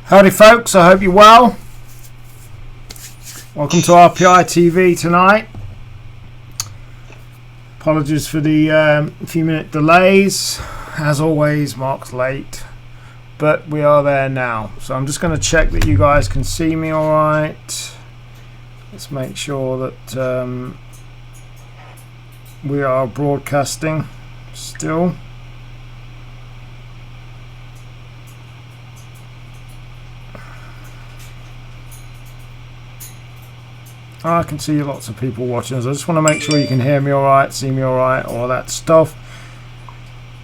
Howdy folks, I hope you're well. Welcome to RPI TV tonight. Apologies for the few minute delays. As always, Mark's late, but we are there now. So I'm just going to check that you guys can see me all right. Let's make sure that we are broadcasting still. I can see lots of people watching, so I just want to make sure you can hear me alright, see me alright, all that stuff.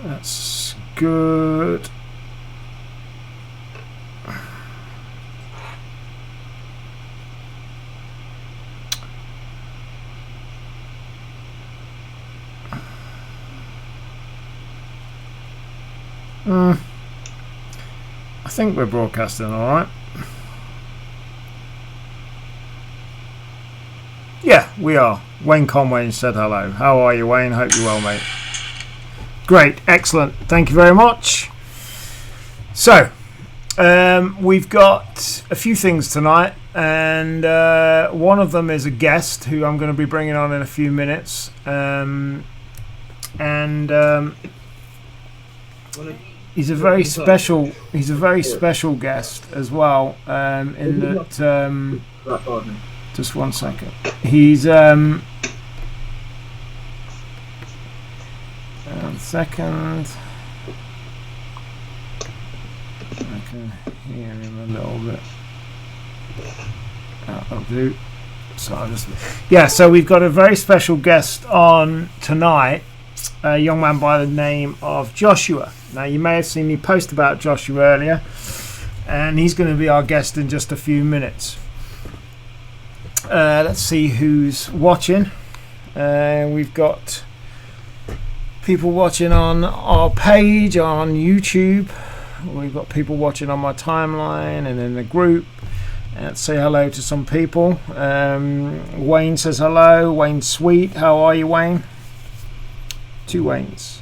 That's good. I think we're broadcasting alright. Yeah, we are. Wayne Conway said hello. How are you, Wayne? Hope you're well, mate. Great, excellent. Thank you very much. So, we've got a few things tonight, and one of them is a guest who I'm going to be bringing on in a few minutes, he's a very special. He's a very special guest as well. In that. Just 1 second. He's one second. I can hear him a little bit. That'll do. So I'll just so we've got a very special guest on tonight, a young man by the name of Joshua. Now you may have seen me post about Joshua earlier, and he's going to be our guest in just a few minutes. Let's see who's watching. We've got people watching on our page on YouTube. We've got people watching on my timeline and in the group. Let's say hello to some people. Wayne says hello. Wayne Sweet, how are you, Wayne? Two Waynes.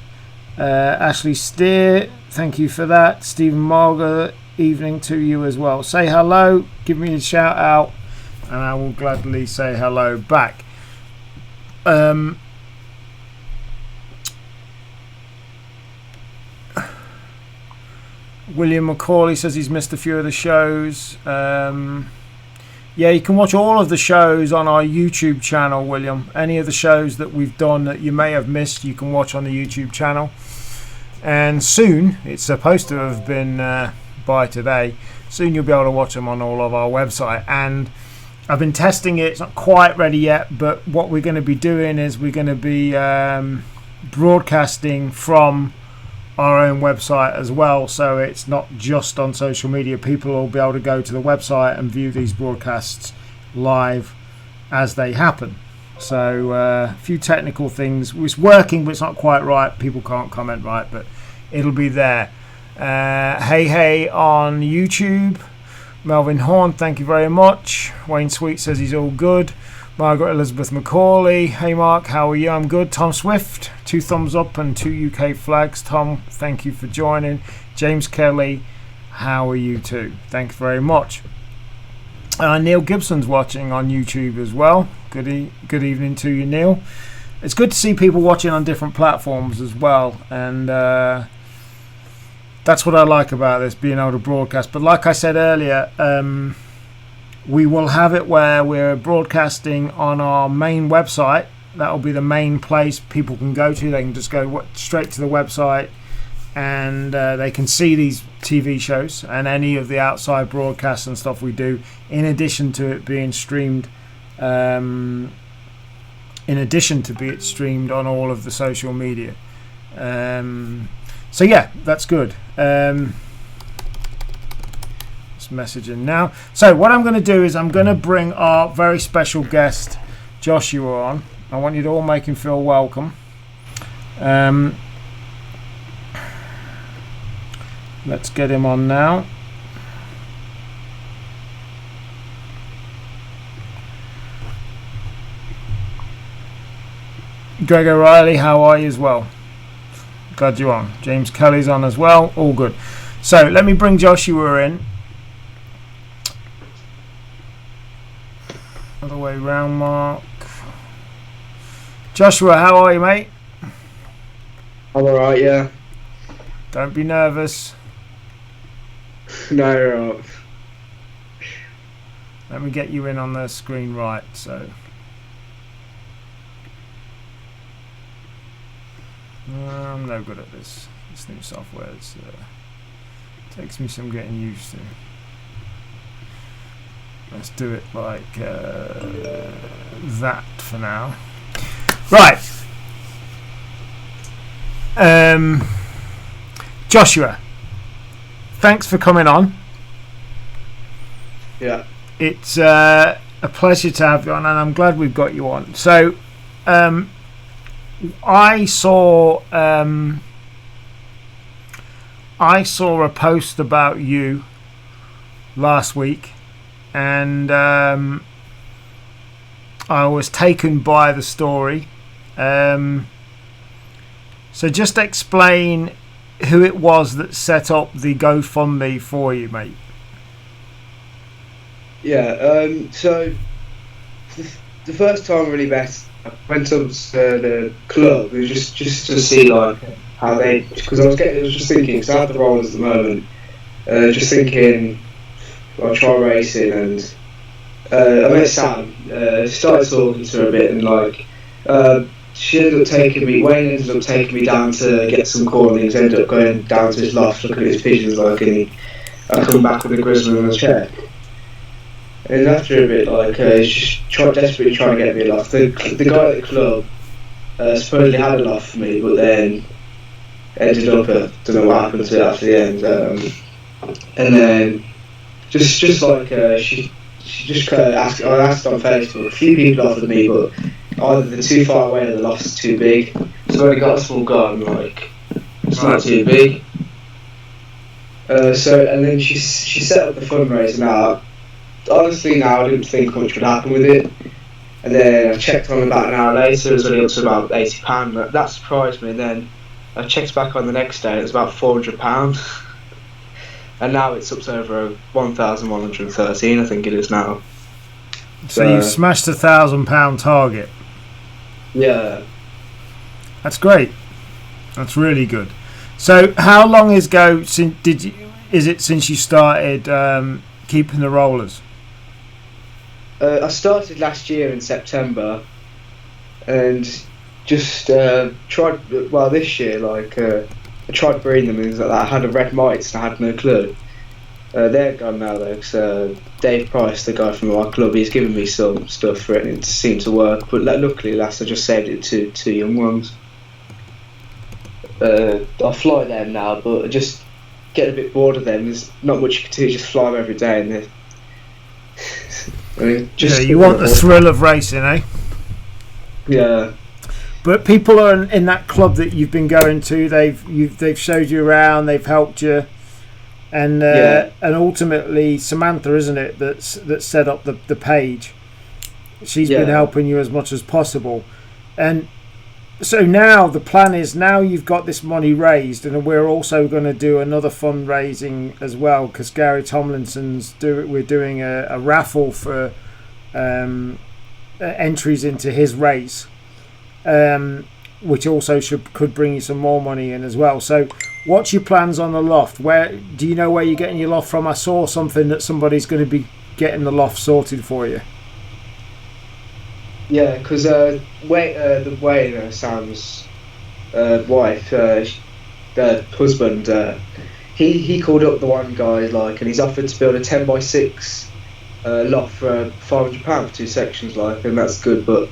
Ashley Steer, thank you for that. Stephen Marga, evening to you as well. Say hello, give me a shout out, and I will gladly say hello back. William McCauley says he's missed a few of the shows. Yeah, you can watch all of the shows on our YouTube channel, William. Any of the shows that we've done that you may have missed, you can watch on the YouTube channel. And soon, it's supposed to have been by today, soon you'll be able to watch them on all of our website. And I've been testing it, it's not quite ready yet, but what we're going to be doing is we're going to be broadcasting from our own website as well, so it's not just on social media. People will be able to go to the website and view these broadcasts live as they happen. So a few technical things. It's working, but it's not quite right. People can't comment right, but it'll be there. Hey on YouTube. Melvin Horn, thank you very much. Wayne Sweet says he's all good. Margaret Elizabeth McCauley, hey Mark, how are you? I'm good. Tom Swift, 2 thumbs up and 2 UK flags. Tom, thank you for joining. James Kelly, how are you too? Thanks very much. Neil Gibson's watching on YouTube as well. Good evening to you, Neil. It's good to see people watching on different platforms as well, and that's what I like about this, being able to broadcast. But like I said earlier, we will have it where we're broadcasting on our main website. That will be the main place people can go to. They can just go straight to the website, and they can see these TV shows and any of the outside broadcasts and stuff we do, in addition to it being streamed on all of the social media. So yeah, that's good. Messaging now. So what I'm going to do is I'm going to bring our very special guest Joshua on. I want you to all make him feel welcome. Let's get him on now. Greg O'Reilly, how are you as well? Glad you're on. James Kelly's on as well. All good. So let me bring Joshua in. Other way round, Mark. Joshua, how are you, mate? I'm alright, yeah. Don't be nervous. No, you're alright. Let me get you in on the screen right. So, I'm no good at this. This new software takes me some getting used to. Let's do it like that for now. Right. Joshua, thanks for coming on. Yeah. It's a pleasure to have you on, and I'm glad we've got you on. So, I saw a post about you last week, and I was taken by the story. So just explain who it was that set up the GoFundMe for you, mate. Yeah, so the first time I really met, I went up to the club. It was just to see like how they, because I was just thinking, because I have the rollers at the moment, just thinking I'll try racing, and I met Sam, started talking to her a bit, and like she ended up taking me, Wayne ended up taking me down to get some corn things, ended up going down to his loft, looking at his pigeons, like, and I come back with a grizzly on a check. And after a bit, like, he's just desperately trying to get me a loft. The guy at the club supposedly had a loft for me, but then ended up, don't know what happened to it after the end. And then, just like, she just asked, I asked on Facebook, a few people offered me, but either they're too far away or the loft's too big. So I've only got a small garden, like, it's not too big. So, and then she set up the fundraiser now. Honestly, now I didn't think much would happen with it, and then I checked on about an hour later. It was only up to about £80. That surprised me. And then I checked back on the next day. It was about £400, and now it's up to over 1,113. I think it is now. So you've smashed the £1,000 target. Yeah, that's great. That's really good. So how long is is it since you started keeping the rollers? I started last year in September, and just tried. Well, this year, like I tried breeding them and things like that. I had a red mites and I had no clue. They're gone now though, because Dave Price, the guy from our club, he's given me some stuff for it, and it seemed to work. But luckily, last I just saved it to two young ones. I fly them now, but I just get a bit bored of them. There's not much you can do, just fly them every day, and you want the thrill of racing, eh? Yeah. But people are in that club that you've been going to. They've showed you around. They've helped you, and ultimately Samantha, isn't it? That set up the page. She's been helping you as much as possible, and so now the plan is, now you've got this money raised, and we're also going to do another fundraising as well, because Gary Tomlinson's we're doing a raffle for entries into his race, which also could bring you some more money in as well. So what's your plans on the loft? Where do you know where you're getting your loft from? I saw something that somebody's going to be getting the loft sorted for you. Yeah, because Sam's wife, the husband, he called up the one guy, like, and he's offered to build a 10x6 loft for £500 for two sections, like, and that's good. But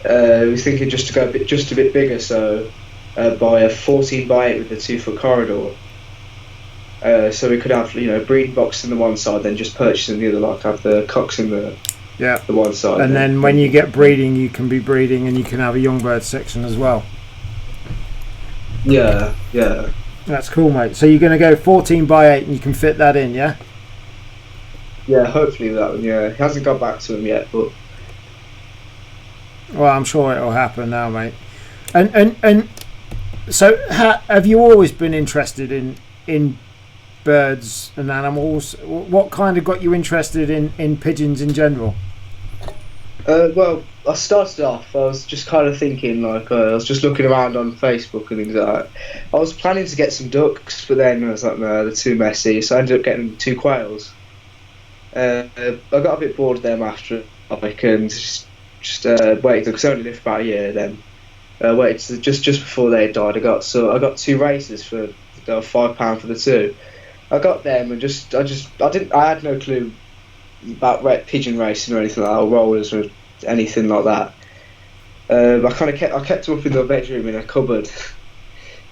we're thinking just to go a bit bigger, so buy a 14x8 with a 2-foot corridor. So we could have, breeding box in the one side, then just purchase in the other, like have the cocks in the one side. And then when you get breeding, you can be breeding, and you can have a young bird section as well. Yeah. That's cool, mate. So you're going to go 14x8, and you can fit that in, yeah? Yeah, hopefully that one. Yeah, he hasn't got back to him yet, but well, I'm sure it'll happen now, mate. And so have you always been interested in birds and animals? What kind of got you interested in pigeons in general? Well, I started off, I was just kind of thinking, like, I was just looking around on Facebook and things like that. I was planning to get some ducks, but then I was like, no, they're too messy, so I ended up getting 2 quails. I got a bit bored of them after a week and just waited, because I only lived for about a year then. Waited to, just before they died, I got 2 races for £5 for the 2. I got them and I had no clue about pigeon racing or anything like that, or rollers or anything like that. I kept them up in the bedroom in a cupboard,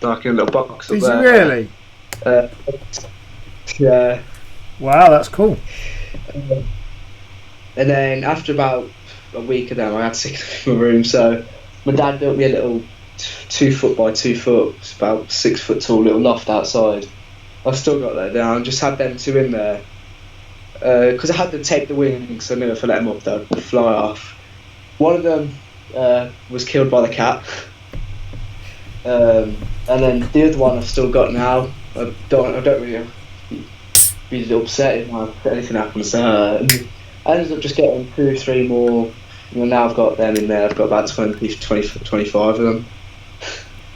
like in a little box. Did you really? Yeah. Wow, that's cool. And then after about a week of them, I had to take them in my room. So my dad built me a little 2 foot by 2 foot, it's about 6 foot tall little loft outside. I've still got that down. Just had them 2 in there. Because I had to take the wings, I knew if I let them up they'd fly off. One of them was killed by the cat, and then the other one I've still got now. I don't really be upset if anything happens to her. I ended up just getting 2 or 3 more. Now I've got them in there. I've got about 25 of them,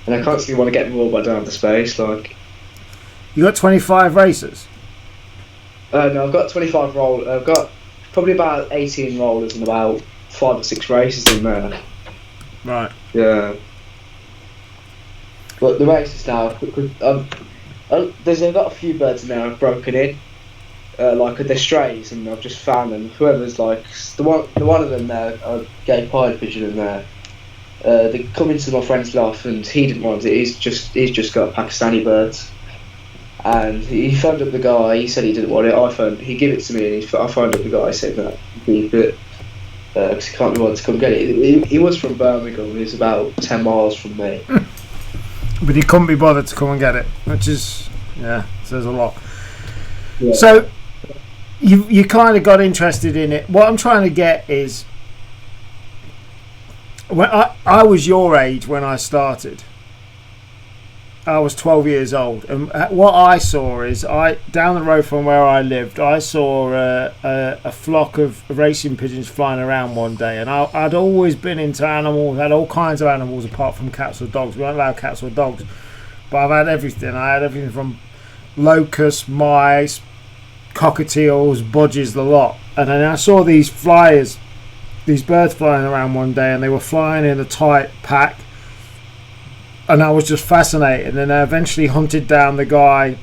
and I constantly want to get more, but I don't have the space. Like, you got 25 racers? No, I've got 25 rollers. I've got probably about 18 rollers and about 5 or 6 races in there. Right. Yeah. But the races now, I've got a few birds in there I've broken in, like they're strays, and I've just found them. Whoever's like the one of them there, a gay pied pigeon in there. They come into my friend's loft and he didn't want it. He's just got Pakistani birds, and he phoned up the guy. He said he didn't want it. He gave it to me, and I phoned up the guy. I said no, keep it. Because he can't be bothered to come get it. He was from Birmingham. He was about 10 miles from me. But he couldn't be bothered to come and get it, which is, says a lot. Yeah. So you kind of got interested in it. What I'm trying to get is, when I was your age when I started. I was 12 years old, and what I saw is, down the road from where I lived, I saw a flock of racing pigeons flying around one day, and I'd always been into animals, had all kinds of animals apart from cats or dogs. We weren't allowed cats or dogs, but I've had everything. I had everything from locusts, mice, cockatiels, budgies, the lot. And then I saw these birds flying around one day, and they were flying in a tight pack. And I was just fascinated, and then I eventually hunted down the guy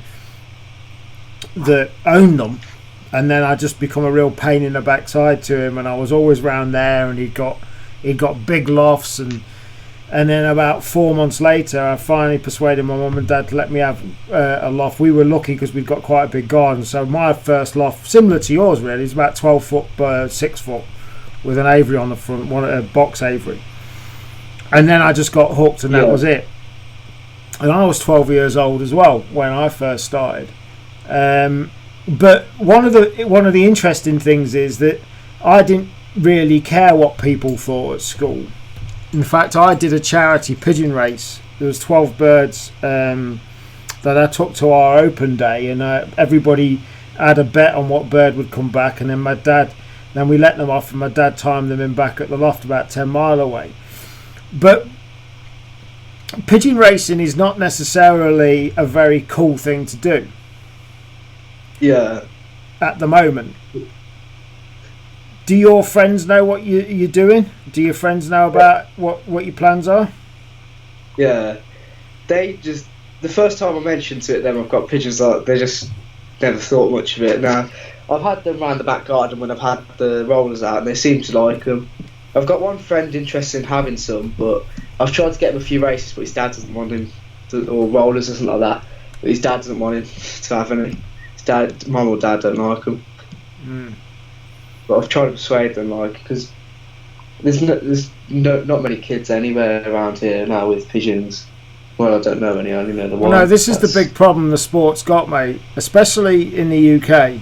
that owned them, and then I just become a real pain in the backside to him, and I was always round there, and he got big lofts, and then about 4 months later I finally persuaded my mum and dad to let me have a loft. We were lucky because we've got quite a big garden, so my first loft, similar to yours really, is about 12 foot by 6 foot with an aviary on the front, a box aviary, and then I just got hooked, and that was it. And I was 12 years old as well when I first started. But one of the interesting things is that I didn't really care what people thought at school. In fact, I did a charity pigeon race. There was 12 birds that I took to our open day, and everybody had a bet on what bird would come back, and then we let them off, and my dad timed them in back at the loft about 10 mile away. But pigeon racing is not necessarily a very cool thing to do. Yeah. At the moment. Do your friends know what you're doing? Do your friends know about what your plans are? Yeah. The first time I mentioned to them I've got pigeons, they just never thought much of it. Now, I've had them around the back garden when I've had the rollers out, and they seem to like them. I've got one friend interested in having some, but I've tried to get him a few races, but his dad doesn't want him or rollers or something like that. But his dad doesn't want him to have any. Mum or dad don't like them. But I've tried to persuade them, because there's not many kids anywhere around here now with pigeons. Well, I don't know any. I only know the one. No, this is the big problem the sport's got, mate. Especially in the UK.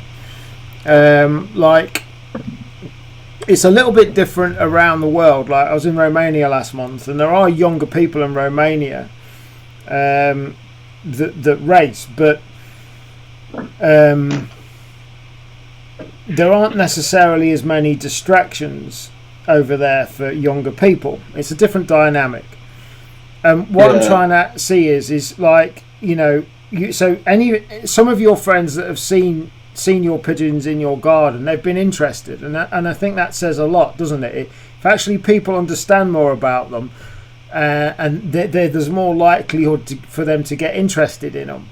it's a little bit different around the world. Like I was in Romania last month, and there are younger people in Romania that race, but there aren't necessarily as many distractions over there for younger people. It's a different dynamic. What I'm trying to see is like, you know, some of your friends that have seen your pigeons in your garden, they've been interested, and I think that says a lot, doesn't it? If actually people understand more about them, and there's more likelihood for them to get interested in them.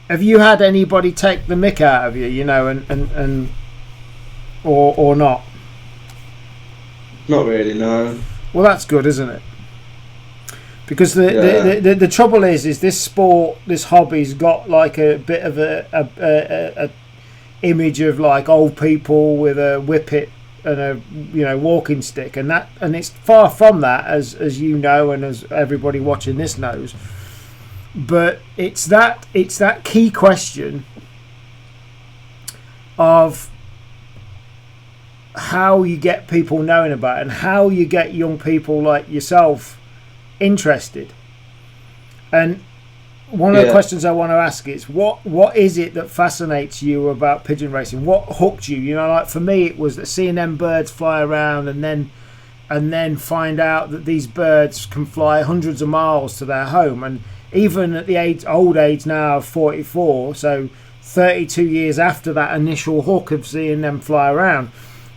Have you had anybody take the mick out of you, you know, and or not? Not really, no. Well, that's good, isn't it? Because the trouble is this sport, this hobby's got like a bit of a image of like old people with a whippet and a, you know, walking stick, and it's far from that, as you know, and as everybody watching this knows. But it's that key question of how you get people knowing about it, and how you get young people like yourself interested. And one of the questions I want to ask is what is it that fascinates you about pigeon racing? What hooked you? You know, like for me, it was seeing them birds fly around, and then find out that these birds can fly hundreds of miles to their home. And even at the old age now of 44, so 32 years after that initial hook of seeing them fly around,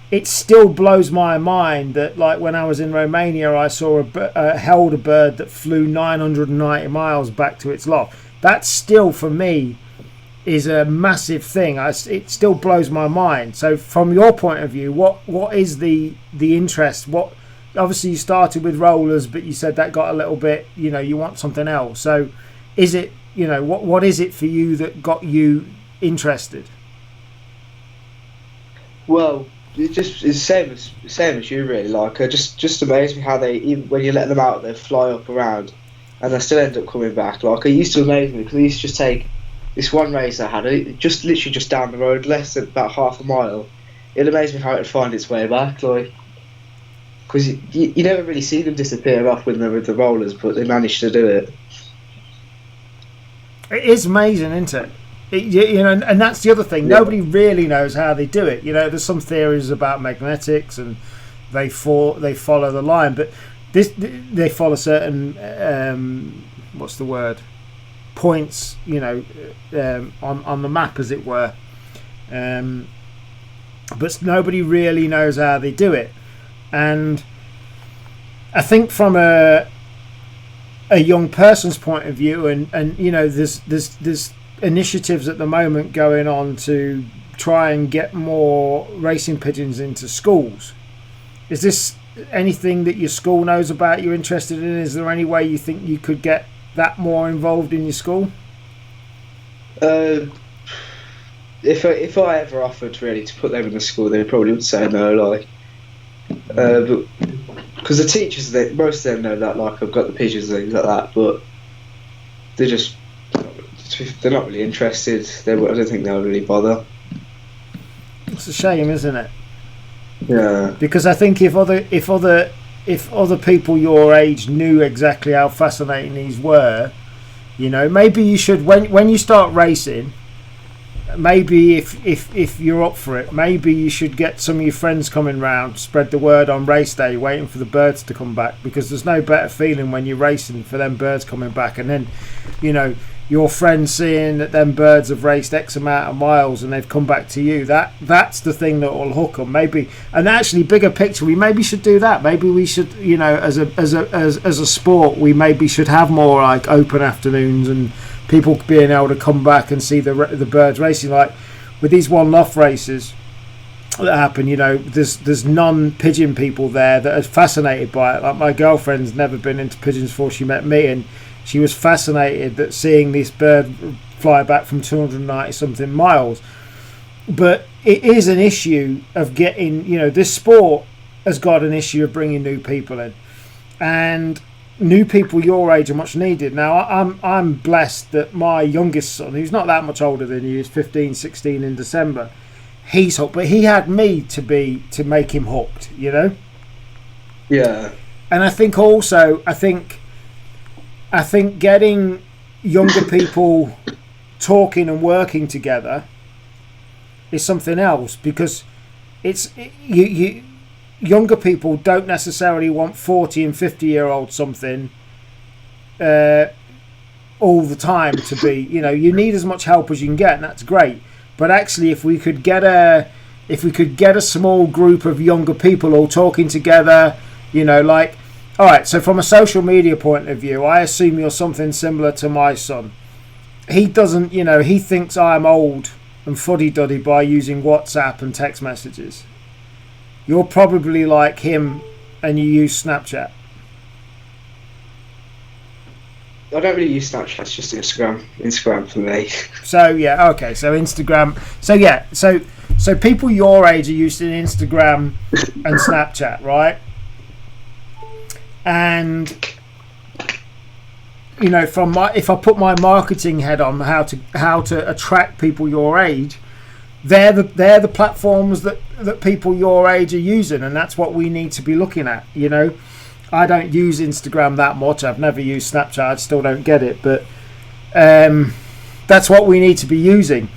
it still blows my mind that, like, when I was in Romania, I saw held a bird that flew 990 miles back to its loft. That still, for me, is a massive thing. It still blows my mind. So from your point of view, what is the interest? What, obviously you started with rollers, but you said that got a little bit, you know, you want something else. So is it, you know, what is it for you that got you interested? Well, it's the same as you, really. Like, just amazed me how they, even when you let them out, they fly up around, and they still end up coming back. Like, it used to amaze me, because I used to just take this one race I had, literally just down the road, less than about half a mile. It amazed me how it would find its way back, like, because you never really see them disappear off when they're with the rollers, but they managed to do it. It is amazing, isn't it? You know, and that's the other thing. Yeah. Nobody really knows how they do it. You know, there's some theories about magnetics, and they follow the line, but they follow certain what's the word? Points. You know, on the map, as it were. But nobody really knows how they do it, and I think from a young person's point of view, and you know, there's initiatives at the moment going on to try and get more racing pigeons into schools. Is this anything that your school knows about, you're interested in? Is there any way you think you could get that more involved in your school? If I ever offered really to put them in the school, they probably would say no, like, but because the teachers, most of them know that, like, I've got the pigeons and things like that, but they're not really interested. I don't think they'll really bother. It's a shame, isn't it? Yeah. Because I think if other people your age knew exactly how fascinating these were, you know, maybe you should, when you start racing, maybe if you're up for it, maybe you should get some of your friends coming round, spread the word on race day, waiting for the birds to come back, because there's no better feeling when you're racing for them birds coming back, and then, you know, your friends seeing that them birds have raced X amount of miles and they've come back to you. That's the thing that will hook them, maybe. And actually, bigger picture, we maybe should do that. Maybe we should, you know, as a sport, we maybe should have more like open afternoons and people being able to come back and see the birds racing. Like with these one-off races that happen, you know, there's non-pigeon people there that are fascinated by it. Like my girlfriend's never been into pigeons before she met me, and she was fascinated that seeing this bird fly back from 290 something miles. But it is an issue of getting, you know, this sport has got an issue of bringing new people in, and new people your age are much needed. Now I'm blessed that my youngest son, who's not that much older than you, is 15, 16 in December. he's hooked. But he had me to make him hooked, you know. Yeah. And I think also, I think getting younger people talking and working together is something else, because you younger people don't necessarily want 40 and 50-year-old something all the time to be, you know, you need as much help as you can get, and that's great. But actually, if we could get a small group of younger people all talking together, you know, like, all right, so from a social media point of view, I assume you're something similar to my son. He doesn't, you know, he thinks I'm old and fuddy-duddy by using WhatsApp and text messages. You're probably like him and you use Snapchat. I don't really use Snapchat, it's just Instagram for me. So yeah, okay, so Instagram. So yeah, so people your age are using Instagram and Snapchat, right? And you know, if I put my marketing head on how to attract people your age, they're the platforms that people your age are using, and that's what we need to be looking at, you know. I don't use Instagram that much. I've never used Snapchat. I still don't get it. But that's what we need to be using.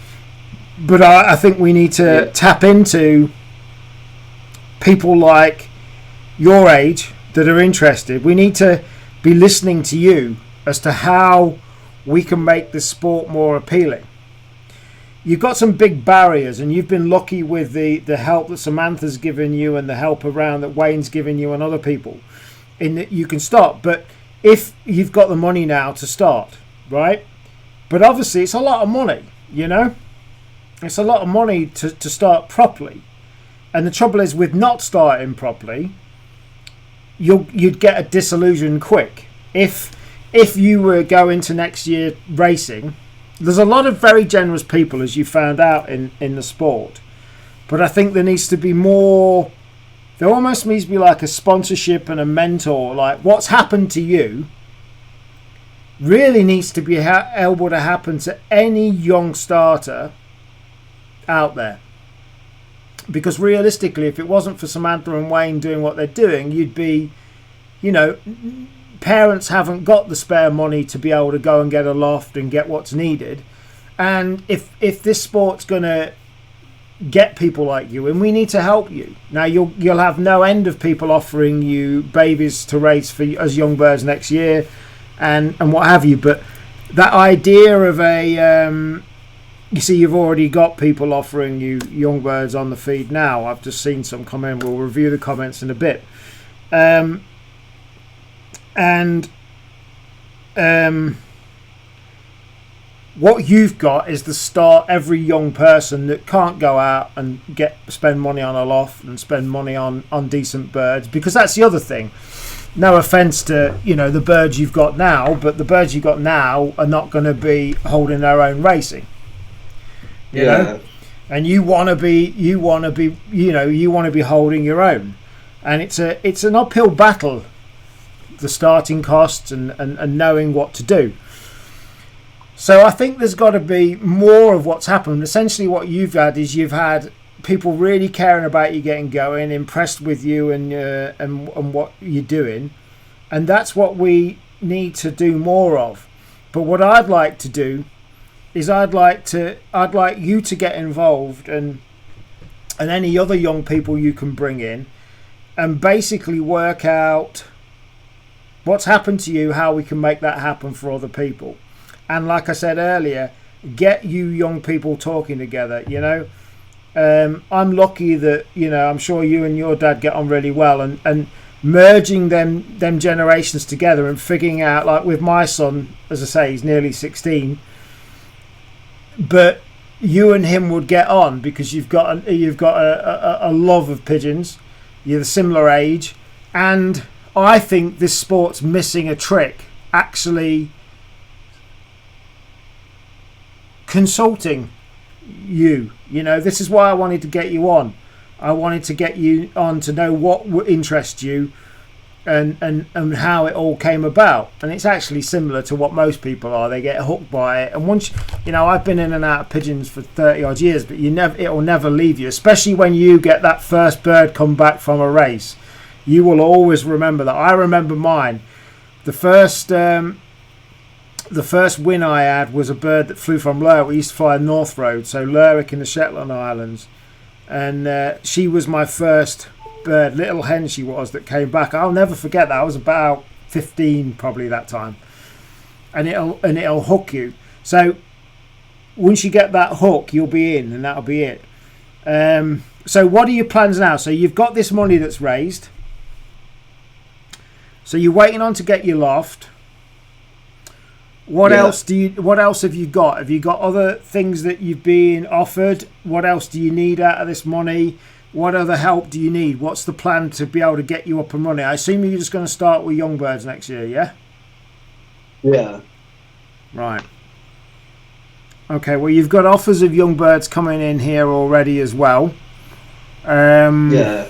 But I think we need to tap into people like your age that are interested. We need to be listening to you as to how we can make the sport more appealing. You've got some big barriers, and you've been lucky with the help that Samantha's given you and the help around that Wayne's given you and other people. In that you can start, but if you've got the money now to start, right? But obviously it's a lot of money, you know. It's a lot of money to start properly, and the trouble is with not starting properly, you'd get a disillusion quick. If you were going to next year racing, there's a lot of very generous people, as you found out in the sport, but I think there needs to be more. There almost needs to be like a sponsorship and a mentor. Like, what's happened to you really needs to be able to happen to any young starter out there. Because realistically, if it wasn't for Samantha and Wayne doing what they're doing, you'd be, you know, parents haven't got the spare money to be able to go and get a loft and get what's needed. And if this sport's going to get people like you, and we need to help you. Now you'll have no end of people offering you babies to race for as young birds next year, and what have you. But that idea of you see, you've already got people offering you young birds on the feed now. I've just seen some come in. We'll review the comments in a bit. What you've got is the start. Every young person that can't go out and spend money on a loft and spend money on decent birds, because that's the other thing. No offence to, you know, the birds you've got now, but the birds you've got now are not going to be holding their own racing. You know? And you want to be holding your own, and it's an uphill battle, the starting costs and knowing what to do. So I think there's got to be more of what's happened. Essentially what you've had people really caring about you getting going, impressed with you and what you're doing, and that's what we need to do more of. But what I'd like to do is I'd like you to get involved, and any other young people you can bring in, and basically work out what's happened to you, how we can make that happen for other people. And like I said earlier, get you young people talking together, you know. I'm lucky that, you know, I'm sure you and your dad get on really well, and merging them generations together and figuring out, like with my son, as I say, he's nearly 16, but you and him would get on because you've got a love of pigeons, you're the similar age, and I think this sport's missing a trick, actually consulting you know. This is why I wanted to get you on. I wanted to get you on to know what interests you, and how it all came about. And it's actually similar to what most people are. They get hooked by it, and once I've been in and out of pigeons for 30 odd years, but it'll never leave you, especially when you get that first bird come back from a race. You will always remember that. I remember mine. The first win I had was a bird that flew from Lerwick. We used to fly North Road, so Lerwick in the Shetland Islands, and she was my first bird, little hen she was, that came back. I'll never forget that. I was about 15 probably that time, and it'll hook you. So once you get that hook, you'll be in, and that'll be it. So what are your plans now? So you've got this money that's raised, so you're waiting on to get your loft. What else have you got? Have you got other things that you've been offered? What else do you need out of this money? What other help do you need? What's the plan to be able to get you up and running? I assume you're just going to start with young birds next year, yeah? Yeah. Right. Okay, well, you've got offers of young birds coming in here already as well. Yeah.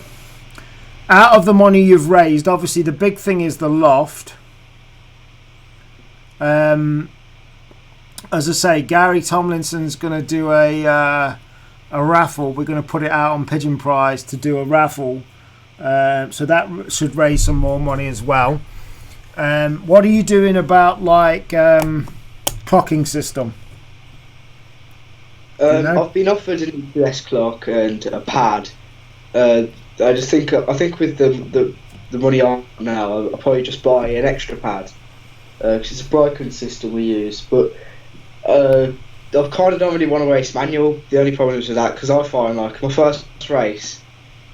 Out of the money you've raised, obviously the big thing is the loft. As I say, Gary Tomlinson's going to do a raffle. We're going to put it out on Pigeon Prize to do a raffle, so that should raise some more money as well. What are you doing about clocking system? I've been offered an EPS clock and a pad. I think with the money I have now, I'll probably just buy an extra pad, because it's a Brycon system we use. But I kind of don't really want to race manual. The only problem is with that, because I find like my first race,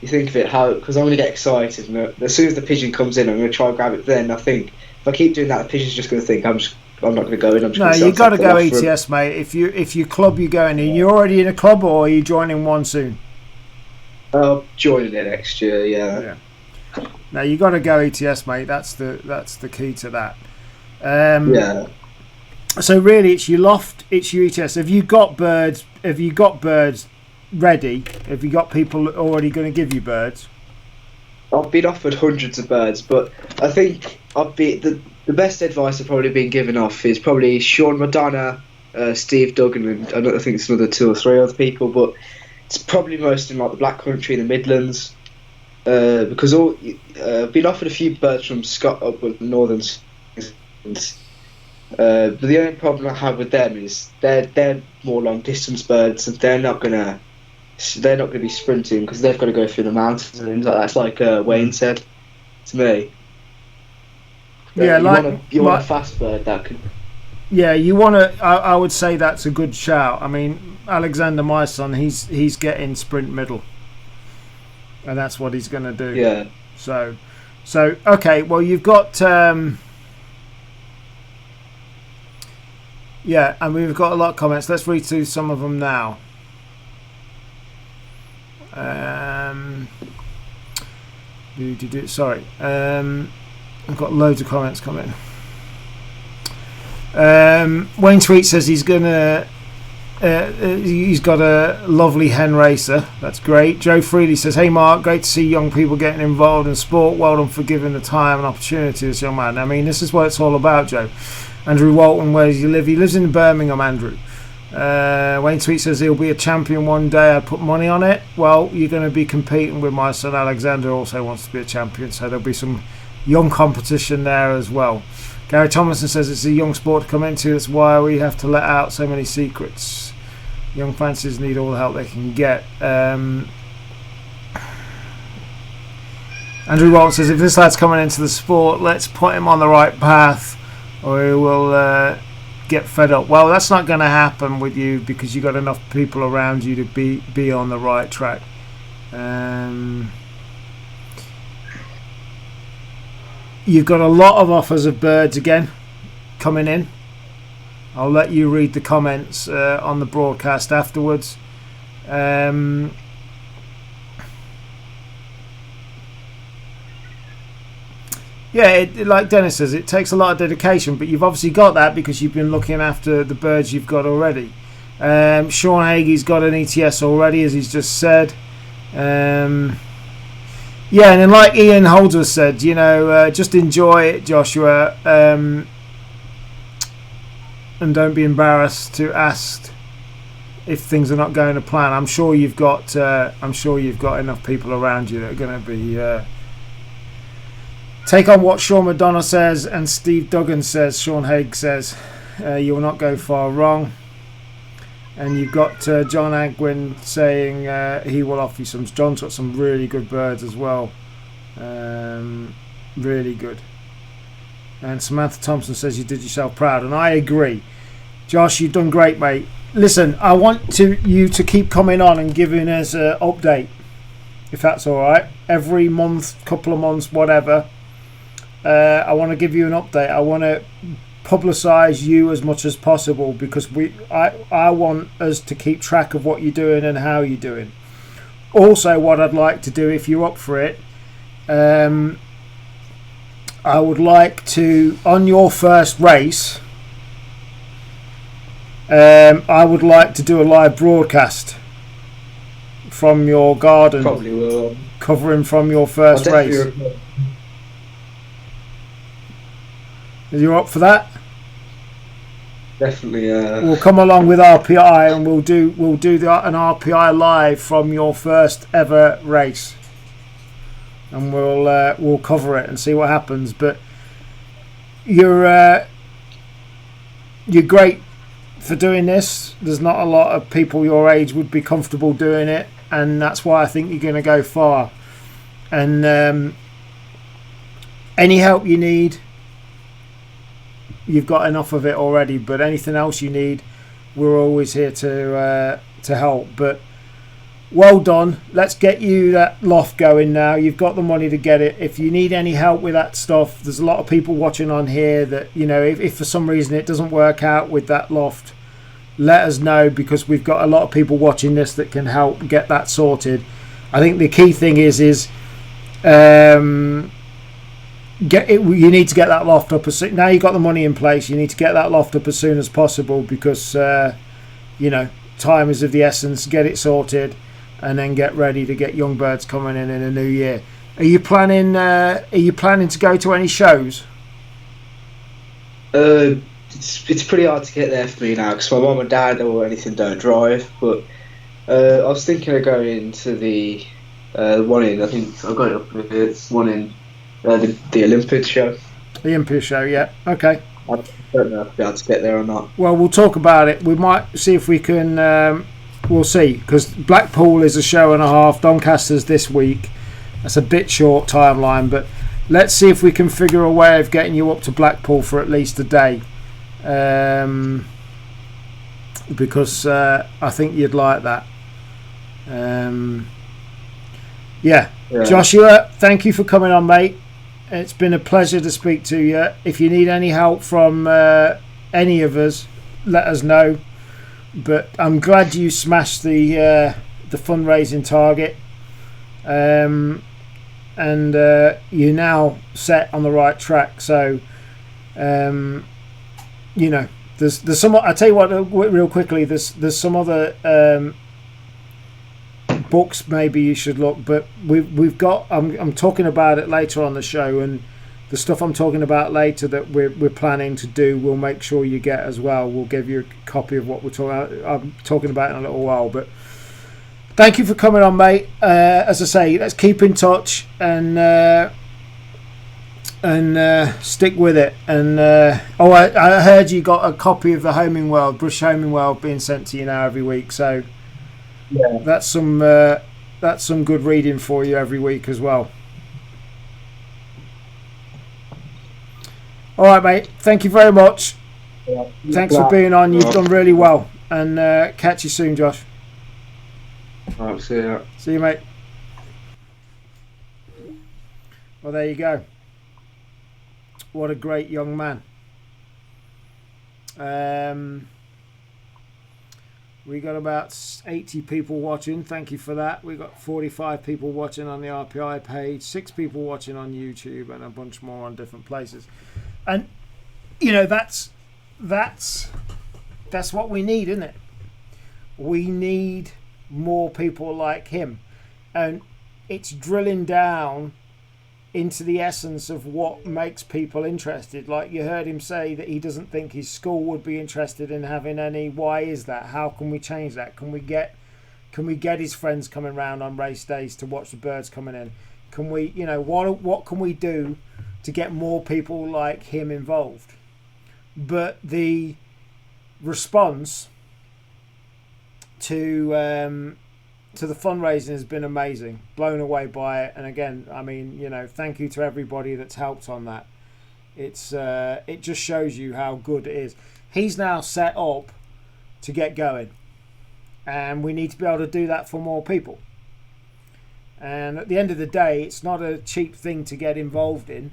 you think of it because I'm going to get excited, and as soon as the pigeon comes in, I'm going to try and grab it. Then I think if I keep doing that, the pigeon's just going to think I'm not going to go in. You've got to go ETS, mate. If you club, you're going in. You're already in a club, or are you joining one soon? Joining it next year, yeah. No, you got to go ETS, mate. That's the key to that. Yeah. So really, it's your loft, it's your ETS. Have you got birds? Have you got birds ready? Have you got people already going to give you birds? I've been offered hundreds of birds, but I think the best advice I've probably been given off is probably Sean Madonna, Steve Duggan, and I think it's another 2 or 3 other people, but it's probably most in like the Black Country and the Midlands, because I've been offered a few birds from northern Scotland. But the only problem I have with them is they're more long distance birds, and they're not gonna be sprinting because they've got to go through the mountains and things like that. It's like Wayne said to me. Yeah, you want a fast bird that can. Yeah, you want to. I would say that's a good shout. I mean, Alexander, my son, he's getting sprint middle, and that's what he's going to do. Yeah. So okay. Well, you've got. Yeah, and we've got a lot of comments. Let's read through some of them now. Sorry. I've got loads of comments coming. Wayne Tweet says he's got a lovely hen racer. That's great. Joe Freely says, hey Mark, great to see young people getting involved in sport. Well done for giving the time and opportunity to this young man. I mean, this is what it's all about, Joe. Andrew Walton, where does he live? He lives in Birmingham, Andrew. Wayne Tweet says he'll be a champion one day. I'd put money on it. Well, you're going to be competing with my son Alexander, also wants to be a champion, so there'll be some young competition there as well. Gary Tomlinson says it's a young sport to come into. That's why we have to let out so many secrets. Young fanciers need all the help they can get. Andrew Walton says if this lad's coming into the sport, let's put him on the right path, or he will get fed up. Well, that's not going to happen with you because you've got enough people around you to be on the right track. You've got a lot of offers of birds again coming in. I'll let you read the comments on the broadcast afterwards. Yeah, like Dennis says, it takes a lot of dedication, but you've obviously got that because you've been looking after the birds you've got already. Sean Hagee's got an ETS already, as he's just said. Yeah, and then like Ian Holdsworth said, just enjoy it, Joshua, and don't be embarrassed to ask if things are not going to plan. I'm sure you've got enough people around you that are going to be take on what Sean McDonough says and Steve Duggan says. Sean Haig says you will not go far wrong. And you've got John Agwin saying he will offer you some. John's got some really good birds as well. Really good. And Samantha Thompson says you did yourself proud. And I agree. Josh, you've done great, mate. Listen, I want you to keep coming on and giving us an update, if that's all right. Every month, couple of months, whatever. I want to give you an update. I want to publicise you as much as possible because I want us to keep track of what you're doing and how you're doing. Also, what I'd like to do, if you're up for it, I would like to, on your first race, I would like to do a live broadcast from your garden. Probably will. Covering from your first race. Are you up for that? Definitely. We'll come along with RPI and we'll do an RPI live from your first ever race, and we'll cover it and see what happens. But you're great for doing this. There's not a lot of people your age would be comfortable doing it, and that's why I think you're going to go far. And any help you need, you've got enough of it already, but anything else you need, we're always here to help. But well done. Let's get you that loft going now. You've got the money to get it. If you need any help with that stuff, there's a lot of people watching on here that, if for some reason it doesn't work out with that loft, let us know, because we've got a lot of people watching this that can help get that sorted. I think the key thing is you need to get that loft up as soon. Now you've got the money in place, you need to get that loft up as soon as possible, because time is of the essence. Get it sorted and then get ready to get young birds coming in a new year. Are you planning to go to any shows? It's pretty hard to get there for me now because my mum and dad or anything don't drive, but I was thinking of going to the one in, I think I've got it up with it, it's one in the Olympics show. The Olympia show, yeah. Okay. I don't know if I'll be able to get there or not. Well, we'll talk about it. We might see if we can. We'll see, because Blackpool is a show and a half. Doncaster's this week. That's a bit short timeline, but let's see if we can figure a way of getting you up to Blackpool for at least a day. Because I think you'd like that. Yeah. Joshua, thank you for coming on, mate. It's been a pleasure to speak to you. If you need any help from any of us, let us know. But I'm glad you smashed the fundraising target, and you're now set on the right track. So, there's some. I tell you what, real quickly, there's some other books maybe you should look, but we've got. I'm talking about it later on the show, and the stuff I'm talking about later that we're planning to do, we'll make sure you get as well. We'll give you a copy of what I'm talking about in a little while. But thank you for coming on, mate. As I say, let's keep in touch and stick with it. And I heard you got a copy of the Homing World, British Homing World, being sent to you now every week. So yeah, that's some good reading for you every week as well. All right, mate. Thank you very much. Yeah. Thanks for being on. You've done really well. And catch you soon, Josh. All right, see you. See you, mate. Well, there you go. What a great young man. We got about 80 people watching. Thank you for that. We got 45 people watching on the RPI page, 6 people watching on YouTube, and a bunch more on different places. And that's what we need, isn't it? We need more people like him. And it's drilling down into the essence of what makes people interested. Like you heard him say that he doesn't think his school would be interested in having any. Why is that? How can we change that? Can we get his friends coming round on race days to watch the birds coming in? Can we, you know, what can we do to get more people like him involved? But the response to the fundraising has been amazing. Blown away by it. And again, I mean, you know, thank you to everybody that's helped on that. It's it just shows you how good it is. He's now set up to get going, and we need to be able to do that for more people. And at the end of the day, it's not a cheap thing to get involved in,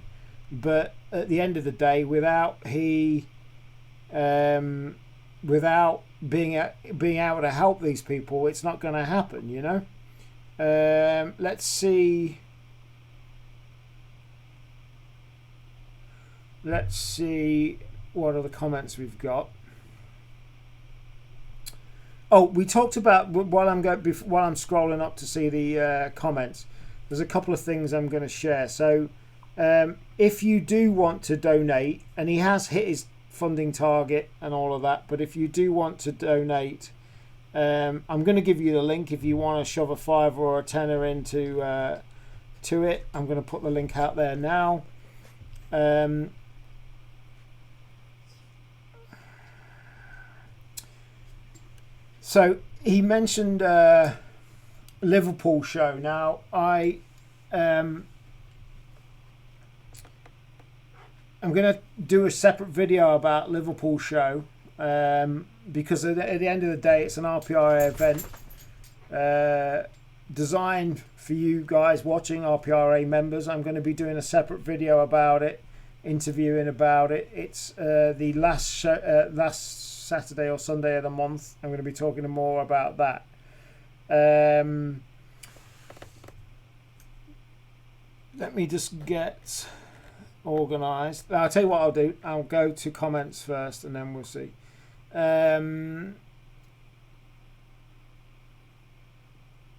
but at the end of the day, without being able to help these people, it's not going to happen, you know. Let's see what other comments we've got. Oh, we talked about, while I'm scrolling up to see the comments, there's a couple of things I'm going to share. So if you do want to donate, and he has hit his funding target and all of that, but if you do want to donate, I'm going to give you the link if you want to shove a $5 or a $10 into to it. I'm going to put the link out there now. So he mentioned Liverpool show. Now I'm going to do a separate video about Liverpool show because at the end of the day, it's an RPI event designed for you guys watching, RPRA members. I'm going to be doing a separate video about it, interviewing about it. It's the last Saturday or Sunday of the month. I'm going to be talking more about that. Let me just get organised. I'll tell you what I'll do. I'll go to comments first and then we'll see.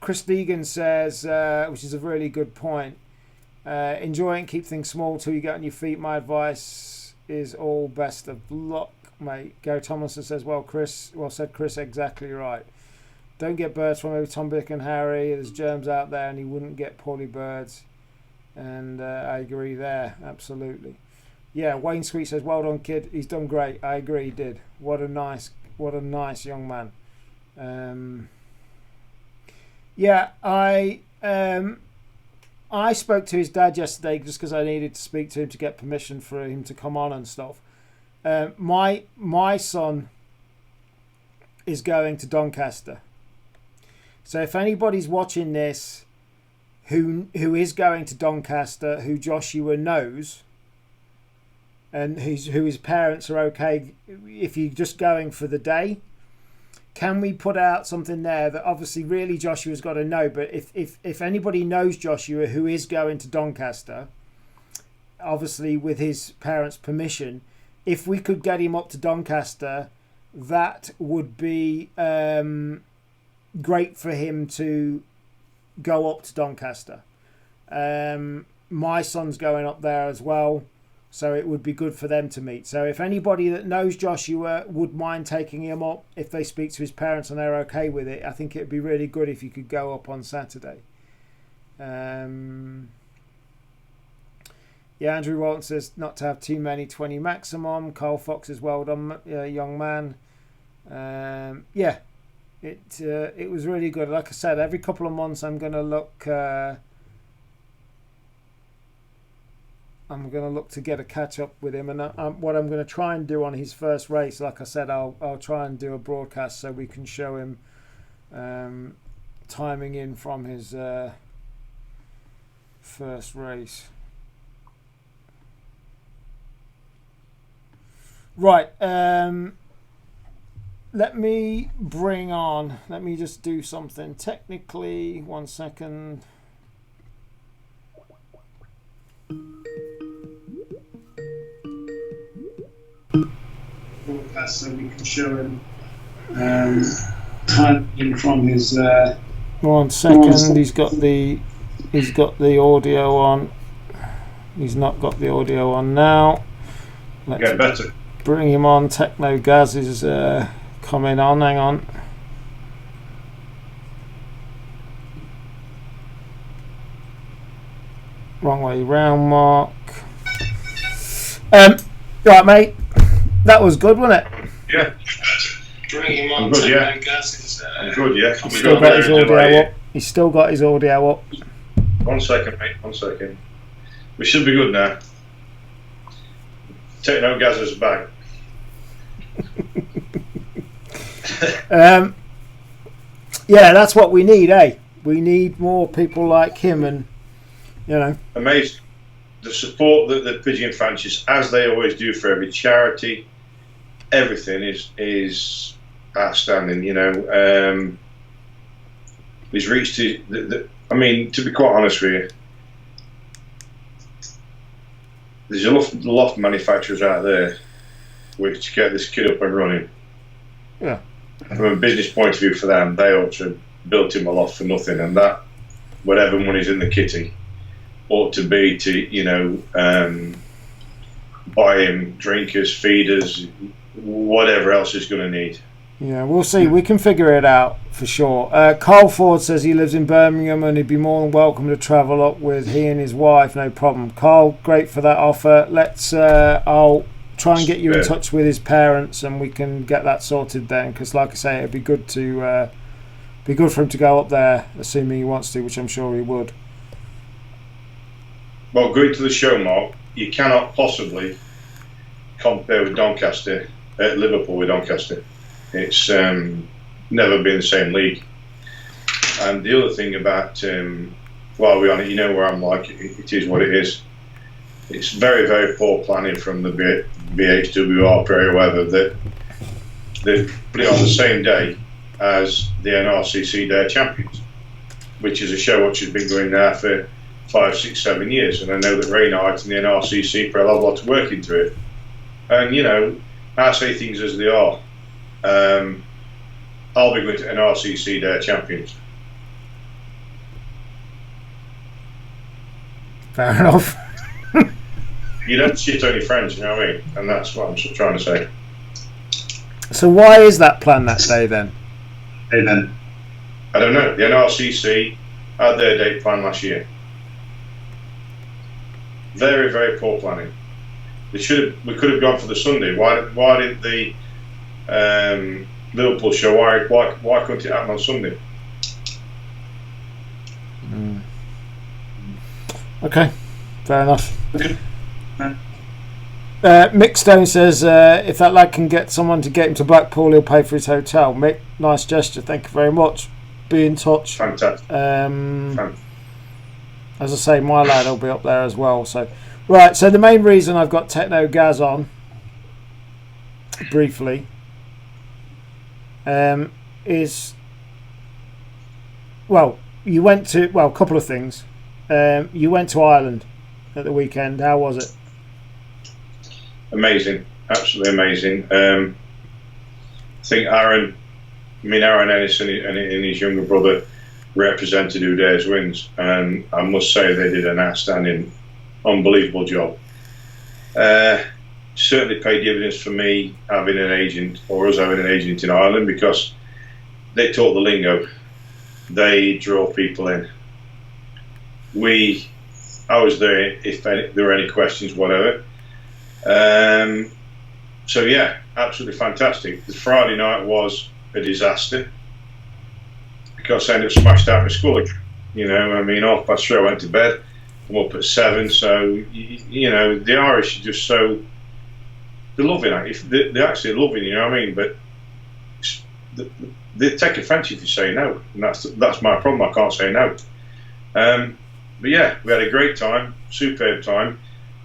Chris Deegan says, which is a really good point, enjoy and keep things small till you get on your feet. My advice is all best of luck, mate. Gary Tomlinson says, well said, Chris, exactly right. Don't get birds from maybe Tom, Dick and Harry. There's germs out there and he wouldn't get poorly birds. And I agree there, absolutely. Yeah, Wayne Sweet says, well done, kid. He's done great. I agree, he did. What a nice young man. Yeah, I spoke to his dad yesterday just because I needed to speak to him to get permission for him to come on and stuff. My son is going to Doncaster. So if anybody's watching this who is going to Doncaster, who Joshua knows, and who his parents are okay, if you're just going for the day, can we put out something there that obviously really Joshua's got to know, but if anybody knows Joshua who is going to Doncaster, obviously with his parents' permission, if we could get him up to Doncaster, that would be great for him to go up to Doncaster. My son's going up there as well, so it would be good for them to meet. So if anybody that knows Joshua would mind taking him up, if they speak to his parents and they're okay with it, I think it would be really good if you could go up on Saturday. Yeah, Andrew Walton says not to have too many, 20 maximum. Carl Fox is well done, young man. Yeah, it was really good. Like I said, every couple of months I'm going to look to get a catch up with him, and what I'm going to try and do on his first race, like I said, I'll try and do a broadcast so we can show him timing in from his first race. Right, let me just do something technically. 1 second. Broadcast so we can show him timing from his 1 second. He's got the he's got the audio on. He's not got the audio on now. Let's Get better. bring him on. Techno Gaz is coming on. Hang on. Wrong way round, Mark. Right, mate. That was good, wasn't it? Yeah. Bring him on. I'm good, yeah. I'm good, yeah. He's still got his audio up. He's still got his audio up. 1 second, mate. 1 second. We should be good now. Techno Gaz's back. Yeah, that's what we need, eh? We need more people like him, and you know. Amazing. The support that the Pigeon Franchise, as they always do for every charity, everything is outstanding. You know, he's reached I mean, to be quite honest with you, there's a lot of manufacturers out there which get this kid up and running. Yeah. From a business point of view for them, they ought to have built him a lot for nothing, and that, whatever money's in the kitty, ought to be to, you know, buy him drinkers, feeders, whatever else he's going to need. Yeah, we'll see. We can figure it out for sure. Carl Ford says he lives in Birmingham and he'd be more than welcome to travel up with he and his wife, no problem. Carl, great for that offer. I'll try and get you in touch with his parents and we can get that sorted then, because like I say, it'd be good for him to go up there, assuming he wants to, which I'm sure he would. Well, going to the show, Mark, you cannot possibly compare with Doncaster, Liverpool with Doncaster. It's never been the same league. And the other thing about, while we're on it, you know where I'm like, it is what it is. It's very, very poor planning from the BHW, RPI, or whatever, that they put it on the same day as the NRCC Day of Champions, which is a show which has been going now for 5, 6, 7 years. And I know that Reynard and the NRCC put a lot of work into it. And, you know, I say things as they are. I'll be going to NRCC Day of Champions. Fair enough. You don't shit on your friends, you know what I mean? And that's what I'm trying to say. So why is that planned that day then? I don't know. The NRCC had their date planned last year. Very, very poor planning. We could have gone for the Sunday. Why did the Liverpool show? Why couldn't it happen on Sunday? Okay, fair enough. Mick Stone says if that lad can get someone to get him to Blackpool, he'll pay for his hotel. Mick, nice gesture. Thank you very much. Be in touch. Fantastic. As I say, my lad will be up there as well. So, right. So the main reason I've got Techno Gaz on, briefly, is, well, you went to, well, a couple of things. You went to Ireland at the weekend. How was it? Amazing, absolutely amazing. I think Aaron Ennis and his younger brother represented Who Dares Wins, and I must say they did an outstanding, unbelievable job. Certainly paid dividends for me having an agent, or us having an agent in Ireland, because they taught the lingo. They draw people in. I was there if there were any questions, whatever. So yeah, absolutely fantastic. The Friday night was a disaster because I ended up smashed out my skull. You know, I mean, 3:30 I went to bed. I'm up at 7. So you know, the Irish are just so, they're loving it. They're actually loving, you know what I mean? But they take offence if you say no, and that's my problem. I can't say no. But yeah, we had a great time, superb time.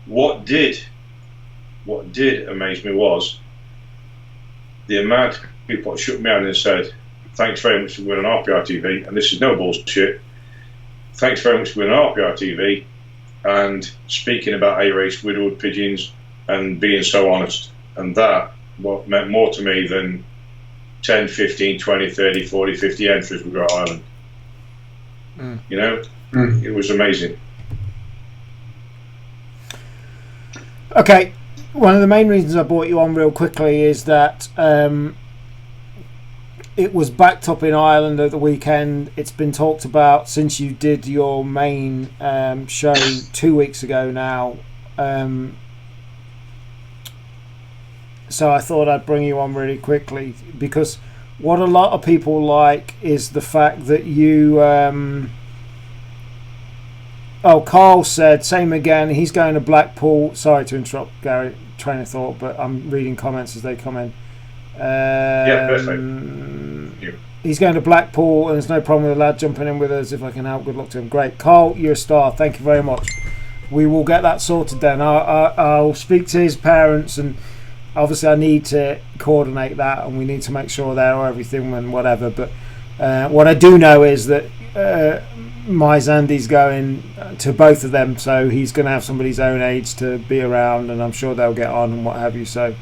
What did amaze me was the amount of people that shook me out and said, "Thanks very much for winning RPI TV," and this is no bullshit. Thanks very much for winning RPI TV and speaking about A-race widowed pigeons and being so honest. And that meant more to me than 10, 15, 20, 30, 40, 50 entries we got at Ireland. You know, It was amazing. Okay, one of the main reasons I brought you on real quickly is that it was backed up in Ireland at the weekend. It's been talked about since you did your main show 2 weeks ago now. So I thought I'd bring you on really quickly, because what a lot of people like is the fact that you... Carl said, same again, he's going to Blackpool. Sorry to interrupt, Gary, train of thought, but I'm reading comments as they come in. Perfect. He's going to Blackpool and there's no problem with the lad jumping in with us if I can help. Good luck to him. Great. Carl, you're a star. Thank you very much. We will get that sorted then. I'll speak to his parents, and obviously I need to coordinate that, and we need to make sure they're everything and whatever. But what I do know is that my Zandy's going to both of them, so he's going to have somebody his own age to be around, and I'm sure they'll get on and what have you. So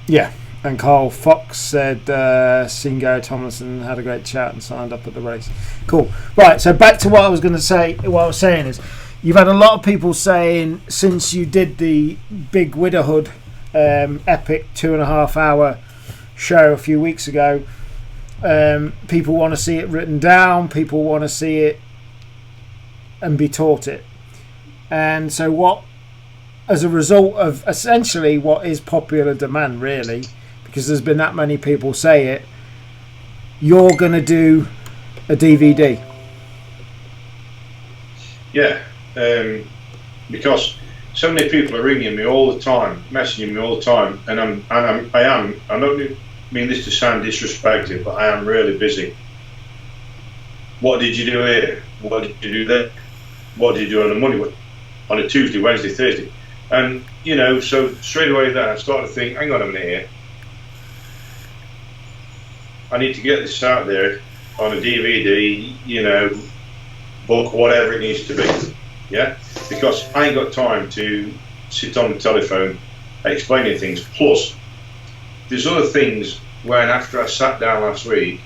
yeah. And Carl Fox said seen Gary Tomlinson, had a great chat and signed up at the race. Cool. Right, so back to what I was going to say. What I was saying is, you've had a lot of people saying since you did the big Widowhood epic 2.5 hour show a few weeks ago, people want to see it written down, people want to see it and be taught it. And so what, as a result of essentially what is popular demand really, because there's been that many people say it, you're going to do a DVD. Yeah, because so many people are ringing me all the time, messaging me all the time, and I don't mean this to sound disrespectful, but I am really busy. What did you do here? What did you do there? What did you do on a Monday, on a Tuesday, Wednesday, Thursday? And so straight away then I started to think, hang on a minute here, I need to get this out there on a DVD, book, whatever it needs to be, yeah? Because I ain't got time to sit on the telephone explaining things. Plus, there's other things when after I sat down last week,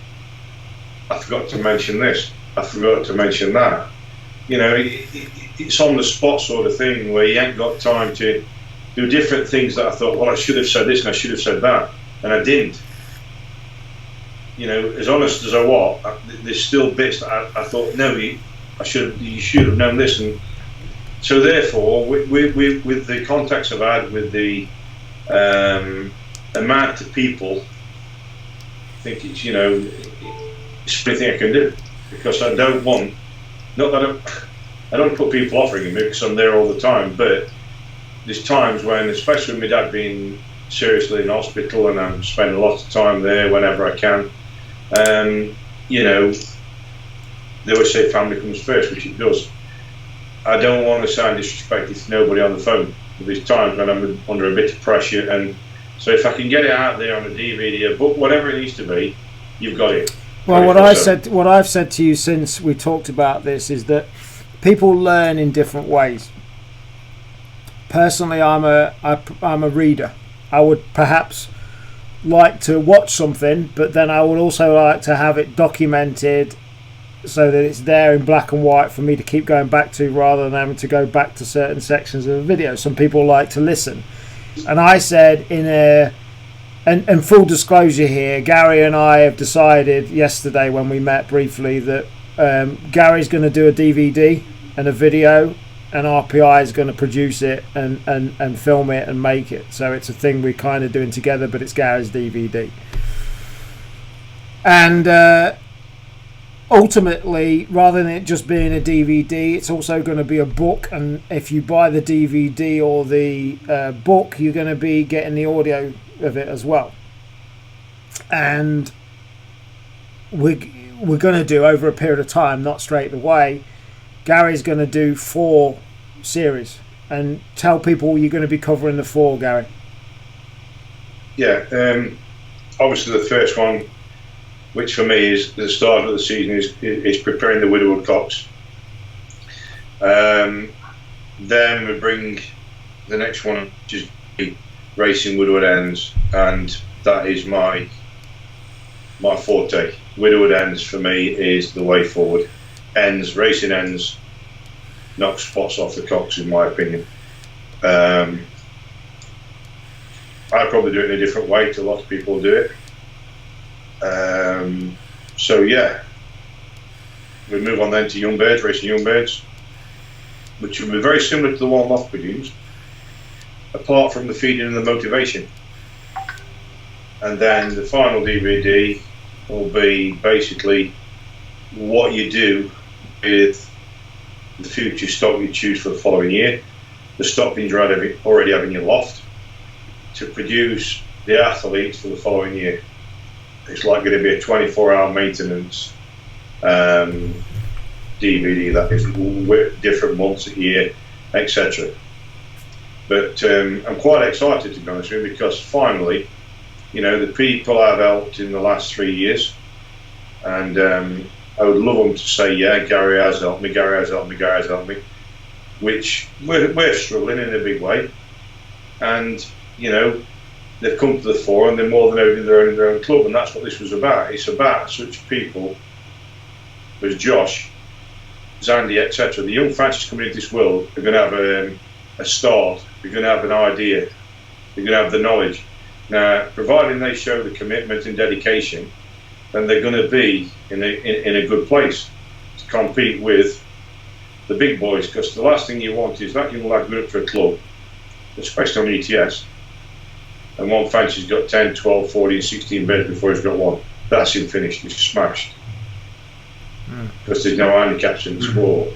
I forgot to mention this, I forgot to mention that. It's on the spot sort of thing where you ain't got time to do different things that I thought, well, I should have said this and I should have said that, and I didn't. As honest as I was, there's still bits that I thought, no, you should have known this. And so therefore, with the contacts I've had with the amount of people, I think it's, it's everything I can do, because I don't want, not that I don't put people off ringing me because I'm there all the time, but there's times when, especially with my dad being seriously in hospital and I'm spending a lot of time there whenever I can, they always say family comes first, which it does. I don't want to sound disrespectful to nobody on the phone. There's times when I'm under a bit of pressure, and so if I can get it out there on a DVD, a book, whatever it needs to be, you've got it. Well, what I've said to you since we talked about this is that people learn in different ways. Personally, I'm a reader. I would perhaps like to watch something, but then I would also like to have it documented so that it's there in black and white for me to keep going back to, rather than having to go back to certain sections of a video. Some people like to listen, and I said and full disclosure here, Gary and I have decided yesterday when we met briefly that Gary's going to do a DVD and a video, and RPI is going to produce it and film it and make it. So it's a thing we're kind of doing together, but it's Gary's DVD. And ultimately, rather than it just being a DVD, it's also going to be a book. And if you buy the DVD or the book, you're going to be getting the audio of it as well. And we're going to do, over a period of time, not straight away, Gary's going to do 4 series. And tell people you're going to be covering the 4, Gary. Yeah, obviously the first one, which for me is the start of the season, is preparing the Widowwood Cox. Then we bring the next one, which is racing Widowwood Ends, and that is my my forte. Widowwood ends for me is the way forward. Racing ends, knock spots off the cocks, in my opinion. I'd probably do it in a different way to a lot of people do it. So yeah, we move on then to young birds, racing young birds, which will be very similar to the one Loft produced, apart from the feeding and the motivation. And then the final DVD will be basically what you do with the future stock you choose for the following year, the stock you already have in your loft, to produce the athletes for the following year. It's like going to be a 24-hour maintenance DVD that is with different months a year, etc. But I'm quite excited, to be honest with you, because finally, the people I've helped in the last 3 years, and I would love them to say, yeah, Gary has helped me, Gary has helped me, Gary has helped me, which we're struggling in a big way. And, they've come to the fore and they're more than owning their own club, and that's what this was about. It's about such people as Josh, Zandy, etc. The young fancies coming into this world are going to have a start, they're going to have an idea, they're going to have the knowledge. Now, providing they show the commitment and dedication, then they're going to be in a good place to compete with the big boys, because the last thing you want is that young lad going up for a club, especially on ETS, and one fancy's got 10, 12, 14, 16 beds before he's got one. That's him finished, he's smashed. Because there's no handicaps in the sport.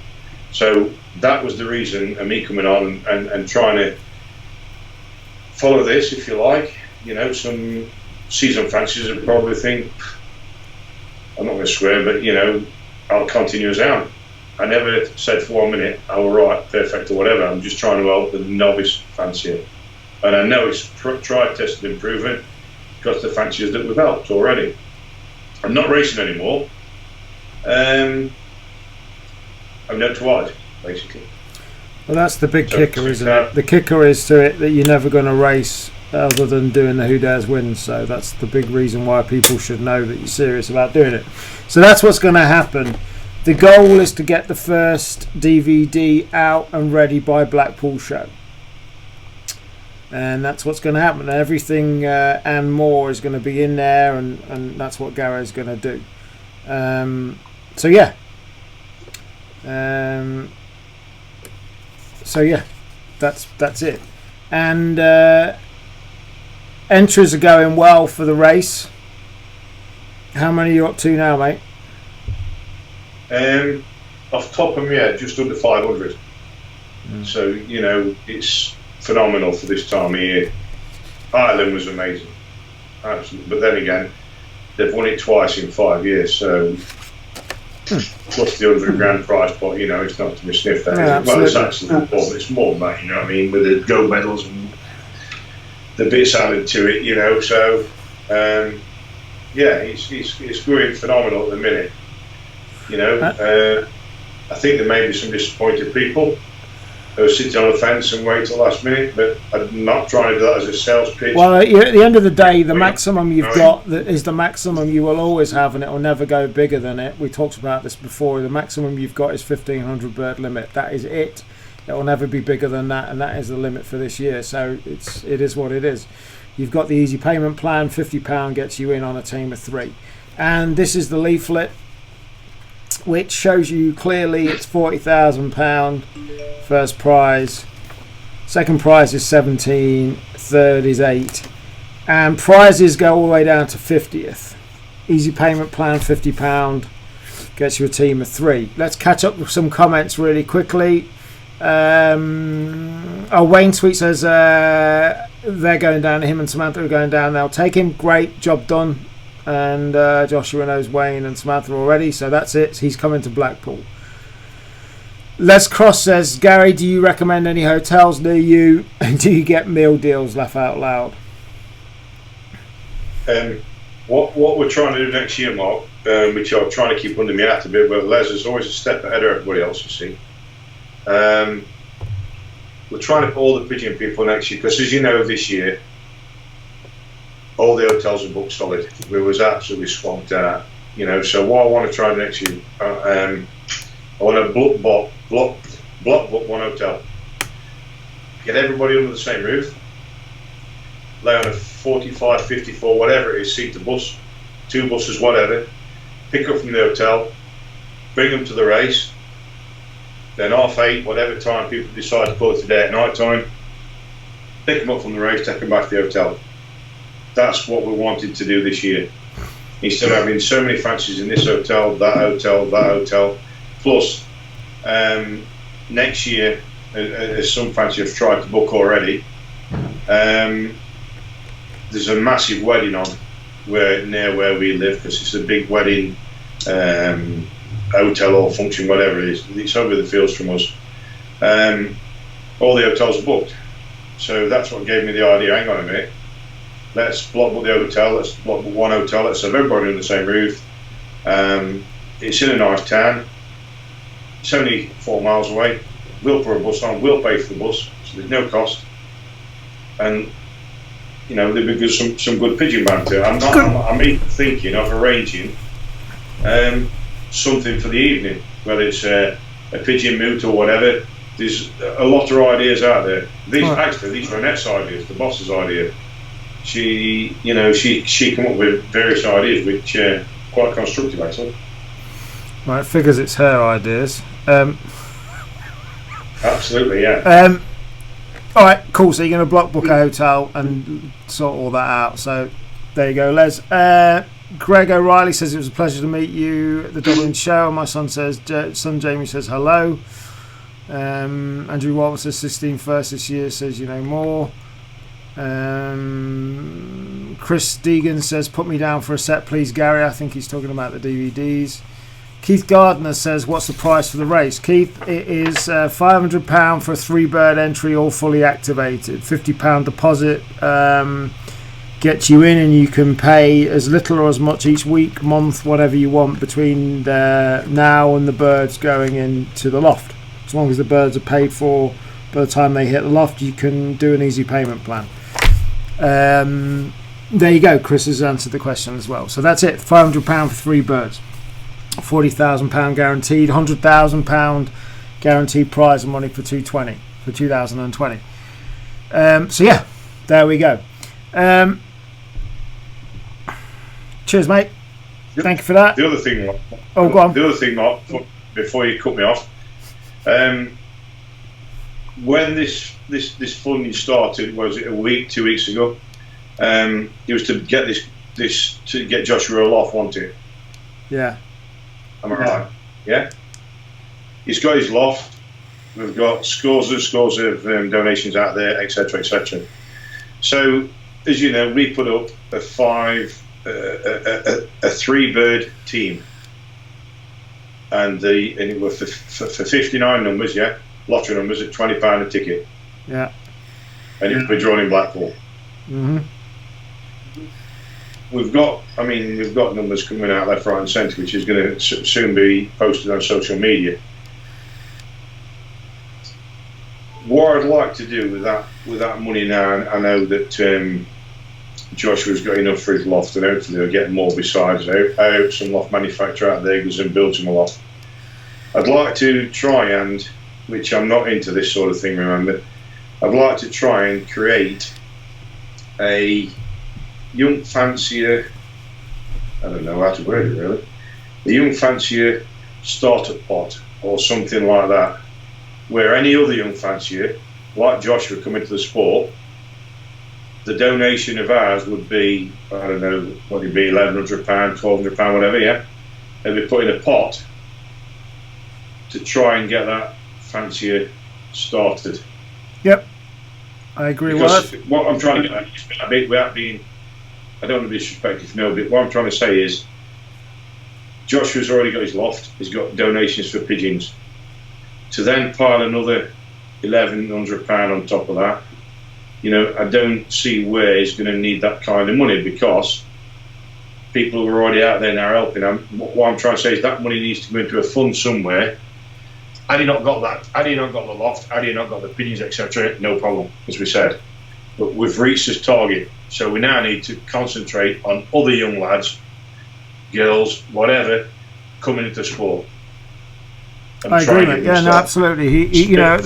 So that was the reason of me coming on and trying to follow this, if you like. Some seasoned fancies would probably think, I'm not going to swear, but I'll continue as I am. I never said for 1 minute, oh right, perfect or whatever. I'm just trying to help the novice fancier. And I know it's tried, tested and proven, because the fanciers that we've helped already. I'm not racing anymore. I'm not twice, basically. Well, that's the big kicker, isn't it? The kicker is to it that you're never going to race other than doing the Who Dares Wins. So that's the big reason why people should know that you're serious about doing it. So that's what's going to happen. The goal is to get the first DVD out and ready by Blackpool Show. And that's what's going to happen. Everything and more is going to be in there, and that's what Gary's going to do. So yeah. That's it. And entries are going well for the race. How many are you up to now, mate? Off the top of my head, just under 500. So it's phenomenal for this time of year. Ireland was amazing, absolutely. But then again, they've won it twice in 5 years, so plus the 100 grand prize pot, it's not to be sniffed at. Yeah, well, it's actually important. It's more than that, what I mean, with the gold medals and the bits added to it, So it's going phenomenal at the minute. I think there may be some disappointed people who are sitting on the fence and wait till the last minute, but I'm not trying to do that as a sales pitch. Well, at the end of the day, the maximum you've got is the maximum you will always have, and it will never go bigger than it. We talked about this before. The maximum you've got is 1,500 bird limit. That is it. It will never be bigger than that, and that is the limit for this year. So it is what it is. You've got the easy payment plan. £50 gets you in on a team of 3, and this is the leaflet, which shows you clearly it's £40,000 first prize, second prize is 17, third is 8, and prizes go all the way down to 50th. Easy payment plan, £50, gets you a team of 3. Let's catch up with some comments really quickly. Wayne Sweet says they're going down, him and Samantha are going down. They'll take him. Great job done. And Joshua knows Wayne and Samantha already, so that's it. He's coming to Blackpool. Les Cross says, Gary, do you recommend any hotels near you, and do you get meal deals? Laugh out loud. What we're trying to do next year, Mark, which I'm trying to keep under my hat a bit, but Les is always a step ahead of everybody else, you see. We're trying to put all the pigeon people next year, because as you know, this year all the hotels are booked solid. We was absolutely swamped out, you know. So what I want to try next year, I want to block book one hotel, get everybody under the same roof, lay on a 45, 54, whatever it is, seat the bus, 2 buses, whatever, pick up from the hotel, bring them to the race, then 8:30, whatever time people decide to call it a day at night time, pick them up from the race, take them back to the hotel. That's what we wanted to do this year. Instead of having so many fancies in this hotel, that hotel, that hotel. Plus, next year, as some fancies have tried to book already, there's a massive wedding on near where we live, because it's a big wedding hotel or function, whatever it is. It's over the fields from us. All the hotels are booked. So that's what gave me the idea. Hang on a minute. Let's block book the hotel. Let's block book one hotel. Let's have everybody on the same roof. It's in a nice town. It's only 4 miles away. We'll put a bus on. We'll pay for the bus, so there's no cost. And you know, there'll be some good pigeon banter. I'm even thinking of arranging something for the evening, whether it's a pigeon moot or whatever. There's a lot of ideas out there. These are Annette's ideas, the boss's idea. She come up with various ideas, which are quite constructive, actually. Right, figures it's her ideas. Absolutely, yeah. All right, cool. So you're going to block book a hotel and sort all that out. So there you go, Les. Greg O'Reilly says it was a pleasure to meet you at the Dublin show. My son Jamie says hello. Andrew Walton says 16 first this year. Says you know more. Chris Deegan says put me down for a set, please, Gary. I think he's talking about the DVDs. Keith Gardner says, what's the price for the race? Keith, it is £500 for a 3-bird entry, all fully activated. £50 deposit gets you in, and you can pay as little or as much each week, month, whatever you want between now and the birds going into the loft. As long as the birds are paid for by the time they hit the loft, you can do an easy payment plan. There you go. Chris has answered the question as well. So that's it. £500 for 3 birds. £40,000 guaranteed, £100,000 guaranteed prize and money for 2020. So yeah, there we go. Cheers, mate. Thank you for that. The other thing, Mark, go on. The other thing, Mark, before you cut me off, when this funding started, was it a week, 2 weeks ago? It was to get this to get Joshua off, wasn't it? Yeah. Am I right? Yeah. He's got his loft. We've got scores of donations out there, etc., etc. So, as you know, we put up a 3-bird team, and it was for 59 numbers, yeah, lottery numbers at £20 a ticket. Yeah. And it was drawn in Blackpool. Mhm. We've got numbers coming out left, right, and centre, which is going to soon be posted on social media. What I'd like to do with that money now, I know that Joshua's got enough for his loft, and hopefully they'll get more besides. I hope some loft manufacturer out there goes and builds him a loft. I'd like to try and, which I'm not into this sort of thing, remember, I'd like to try and create a young fancier, I don't know how to word it really, a young fancier starter pot or something like that, where any other young fancier like Joshua come into the sport, the donation of ours would be, I don't know, what would it be, £1,100, £1,200, whatever, yeah? They'd be put in a pot to try and get that fancier started. Yep, I agree with that. What I'm trying to get at, without being, I don't want to be disrespectful, no, but what I'm trying to say is Joshua's already got his loft, he's got donations for pigeons. To then pile another £1,100 on top of that, you know, I don't see where he's going to need that kind of money, because people who are already out there now helping him. What I'm trying to say is that money needs to go into a fund somewhere. Had he not got that, had he not got the loft, had he not got the pigeons, etc., no problem, as we said. But we've reached this target. So we now need to concentrate on other young lads, girls, whatever, coming into sport. I agree, mate. Yeah, no, absolutely. He you know,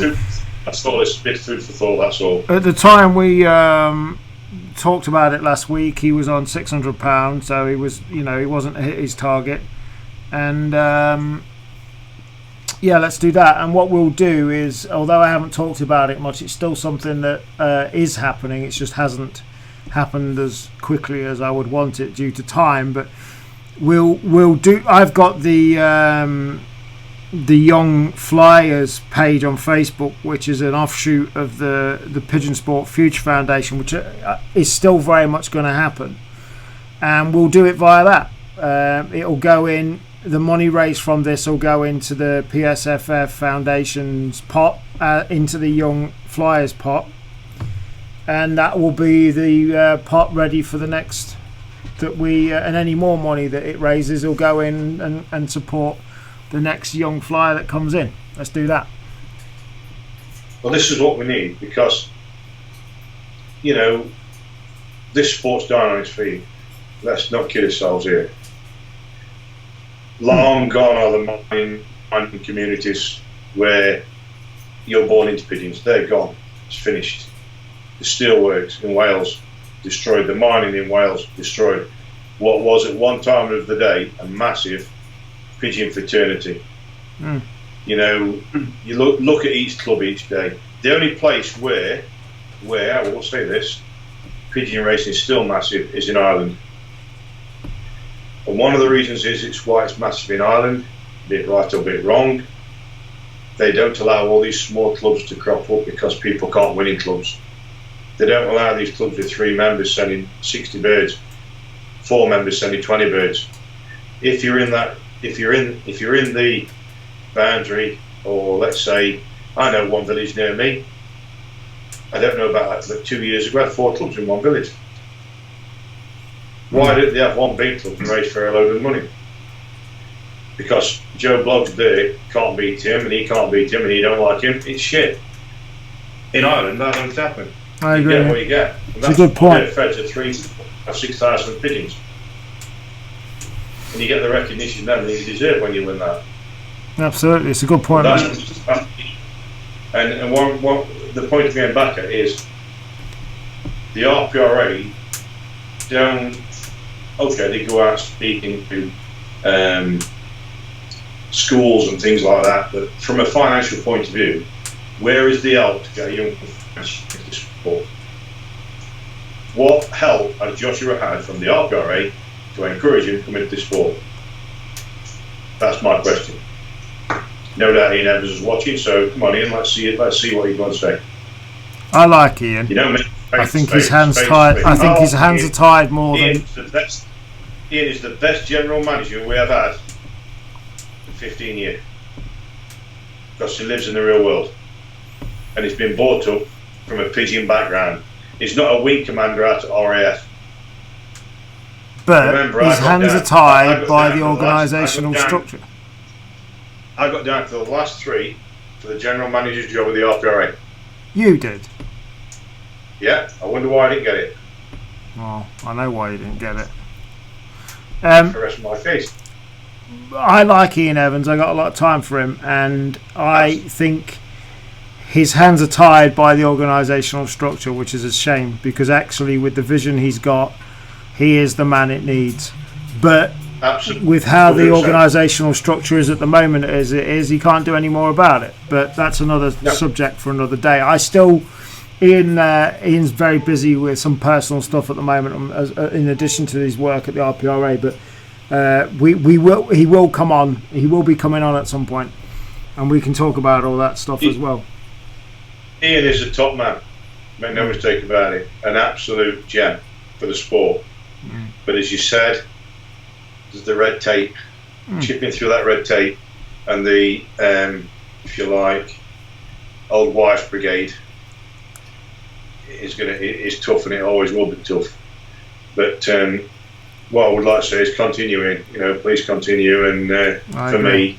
that's all. It's a bit food for thought. That's all. At the time we talked about it last week, he was on £600, so he was, he wasn't hit his target, and yeah, let's do that. And what we'll do is, although I haven't talked about it much, it's still something that is happening. It just hasn't happened as quickly as I would want it due to time. But we'll do. I've got the Young Flyers page on Facebook, which is an offshoot of the Pigeon Sport Future Foundation, which is still very much going to happen, and we'll do it via that. It'll go in. The money raised from this will go into the PSFF Foundation's pot, into the Young Flyers pot, and that will be the pot ready for the next that we and any more money that it raises will go in and support the next young flyer that comes in. Let's do that. Well, this is what we need, because this sport's dying on its feet. Let's not kid ourselves here. Long gone are the mining communities where you're born into pigeons. They're gone. It's finished. The steelworks in Wales destroyed. The mining in Wales destroyed what was at one time of the day a massive pigeon fraternity. You look at each club each day. The only place where I will say this, pigeon racing is still massive is in Ireland. And one of the reasons is why it's massive in Ireland, bit right or bit wrong. They don't allow all these small clubs to crop up because people can't win in clubs. They don't allow these clubs with 3 members sending 60 birds, 4 members sending 20 birds. If you're in the boundary, or let's say, I know one village near me. I don't know about that, but 2 years ago I had 4 clubs in one village. Why didn't they have one big club and raise for a load of money? Because Joe Bloggs there can't beat him, and he can't beat him, and he don't like him. It's shit. In Ireland, that don't happen. I agree. You get what you get. And it's a good point. Fed to 6,000 pigeons, and you get the recognition then that you deserve when you win that. Absolutely, it's a good point. And one the point of going back at is the RPRA they go out speaking to schools and things like that, but from a financial point of view, where is the help to get young professionals into sport? What help has Joshua had from the RPRA to encourage him to come into this sport? That's my question. No doubt Ian Evans is watching, so come on Ian, let's see what he's going to say. I like Ian. I think his hands tied. I think his hands are tied more than. Ian is the best general manager we have had in 15 years, because he lives in the real world, and he's been brought up from a pigeon background. He's not a wing commander out at RAF. But his hands are tied by the organisational structure. I got down to the last 3 for the general manager's job with the RPRA. You did? Yeah, I wonder why I didn't get it. Well, I know why you didn't get it. The rest of my case. I like Ian Evans. I got a lot of time for him, and I think his hands are tied by the organisational structure, which is a shame, because actually with the vision he's got, he is the man it needs. But absolutely, with how the organisational structure is at the moment as it is, he can't do any more about it. But that's another subject for another day. Ian's very busy with some personal stuff at the moment, in addition to his work at the RPRA. But he will come on. He will be coming on at some point, and we can talk about all that stuff as well. Ian is a top man. Make no mistake about it. An absolute gem for the sport. But as you said, there's the red tape, chipping through that red tape, and the, if you like, old wives brigade is tough, and it always will be tough. But what I would like to say is continuing. Please continue. And for me,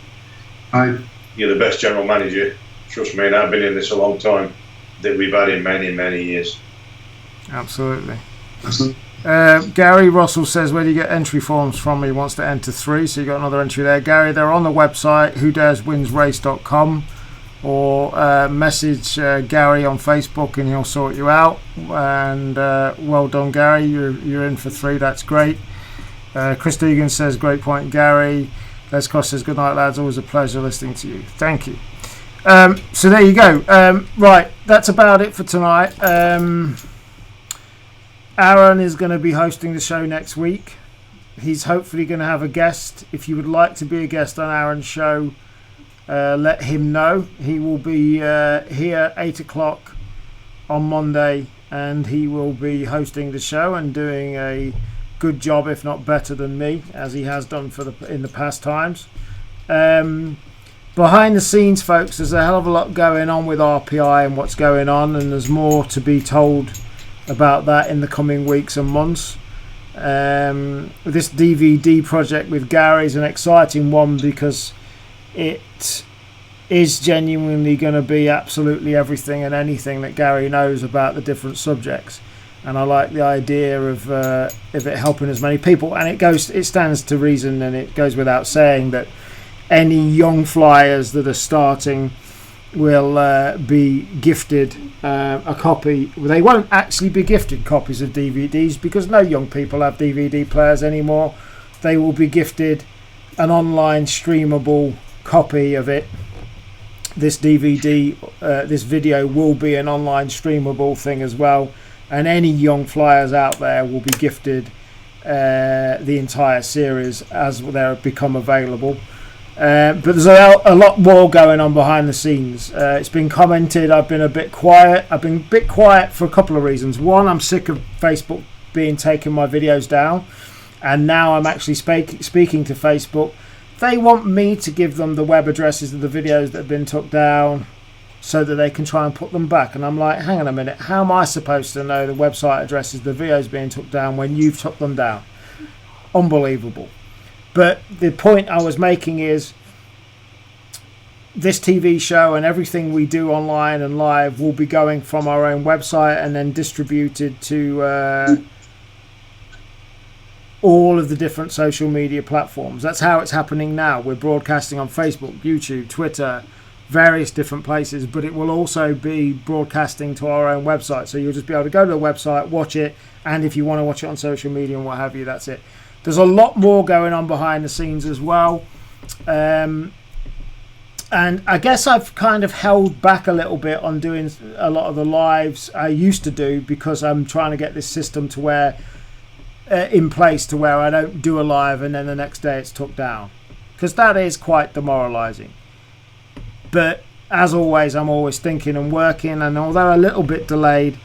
you're the best general manager. Trust me, and I've been in this a long time, that we've had in many, many years. Absolutely. Gary Russell says, where do you get entry forms from? He wants to enter 3, so you got another entry there. Gary, they're on the website, whodareswinsrace.com, or message Gary on Facebook and he'll sort you out. And well done, Gary, you're in for 3, that's great. Chris Deegan says, great point, Gary. Les Cross says, good night, lads, always a pleasure listening to you. Thank you. So there you go. Right, that's about it for tonight. Aaron is going to be hosting the show next week. He's hopefully going to have a guest. If you would like to be a guest on Aaron's show, let him know. He will be here 8 o'clock on Monday, and he will be hosting the show and doing a good job, if not better than me, as he has done in the past times. Behind the scenes, folks, there's a hell of a lot going on with RPI and what's going on, and there's more to be told about that in the coming weeks and months. This DVD project with Gary is an exciting one because it is genuinely going to be absolutely everything and anything that Gary knows about the different subjects, and I like the idea of it helping as many people. And it stands to reason, and it goes without saying, that any young flyers that are starting will be gifted a copy. They won't actually be gifted copies of DVDs because no young people have DVD players anymore. They will be gifted an online streamable copy of it. This DVD, this video will be an online streamable thing as well, and any young flyers out there will be gifted the entire series as they become available. But there's a lot more going on behind the scenes. It's been commented I've been a bit quiet. I've been a bit quiet for a couple of reasons. One, I'm sick of Facebook taking my videos down, and now I'm actually speaking to Facebook. They want me to give them the web addresses of the videos that have been took down so that they can try and put them back. And I'm like, hang on a minute, how am I supposed to know the website addresses of the videos being took down when you've took them down? Unbelievable. But the point I was making is this TV show and everything we do online and live will be going from our own website and then distributed to all of the different social media platforms. That's how it's happening now. We're broadcasting on Facebook, YouTube, Twitter, various different places, but it will also be broadcasting to our own website. So you'll just be able to go to the website, watch it, and if you want to watch it on social media and what have you, that's it. There's a lot more going on behind the scenes as well. And I guess I've kind of held back a little bit on doing a lot of the lives I used to do because I'm trying to get this system to where in place to where I don't do a live and then the next day it's took down, because that is quite demoralizing. But as always, I'm always thinking and working, and although a little bit delayed,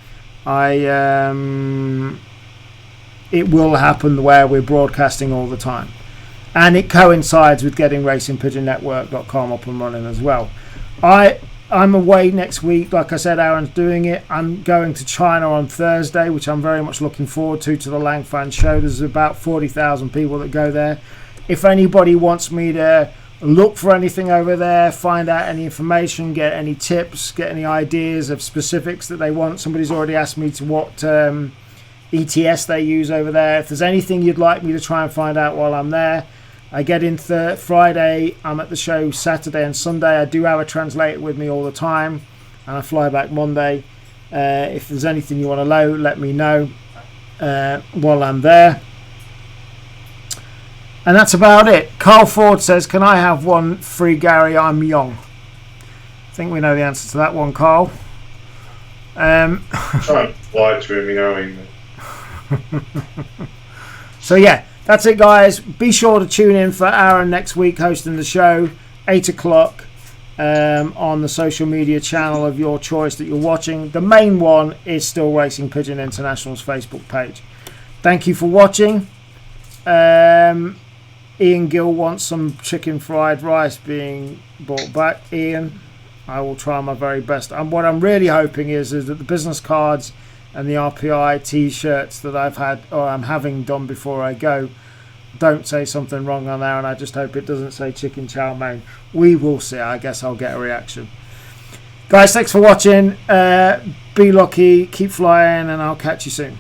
it will happen where we're broadcasting all the time. And it coincides with getting RacingPigeonNetwork.com up and running as well. I'm away next week. Like I said, Aaron's doing it. I'm going to China on Thursday, which I'm very much looking forward to the Langfan show. There's about 40,000 people that go there. If anybody wants me to look for anything over there, find out any information, get any tips, get any ideas of specifics that they want. Somebody's already asked me to what ETS they use over there. If there's anything you'd like me to try and find out while I'm there, I get in Friday, I'm at the show Saturday and Sunday. I do have a translator with me all the time, and I fly back Monday. If there's anything you want to know, let me know while I'm there. And that's about it. Carl Ford says, can I have one free Gary? I'm young. I think we know the answer to that one, Carl. Try and lie to him, you know. So yeah, that's it, guys. Be sure to tune in for Aaron next week hosting the show, 8 o'clock on the social media channel of your choice that you're watching. The main one is still Racing Pigeon International's Facebook page. Thank you for watching. Ian Gill wants some chicken fried rice being brought back. Ian, I will try my very best. And what I'm really hoping is that the business cards and the RPI t-shirts that I've had, or I'm having done before I go, don't say something wrong on there, and I just hope it doesn't say chicken chow mein. We will see. I guess I'll get a reaction. Guys, thanks for watching. Be lucky, keep flying, and I'll catch you soon.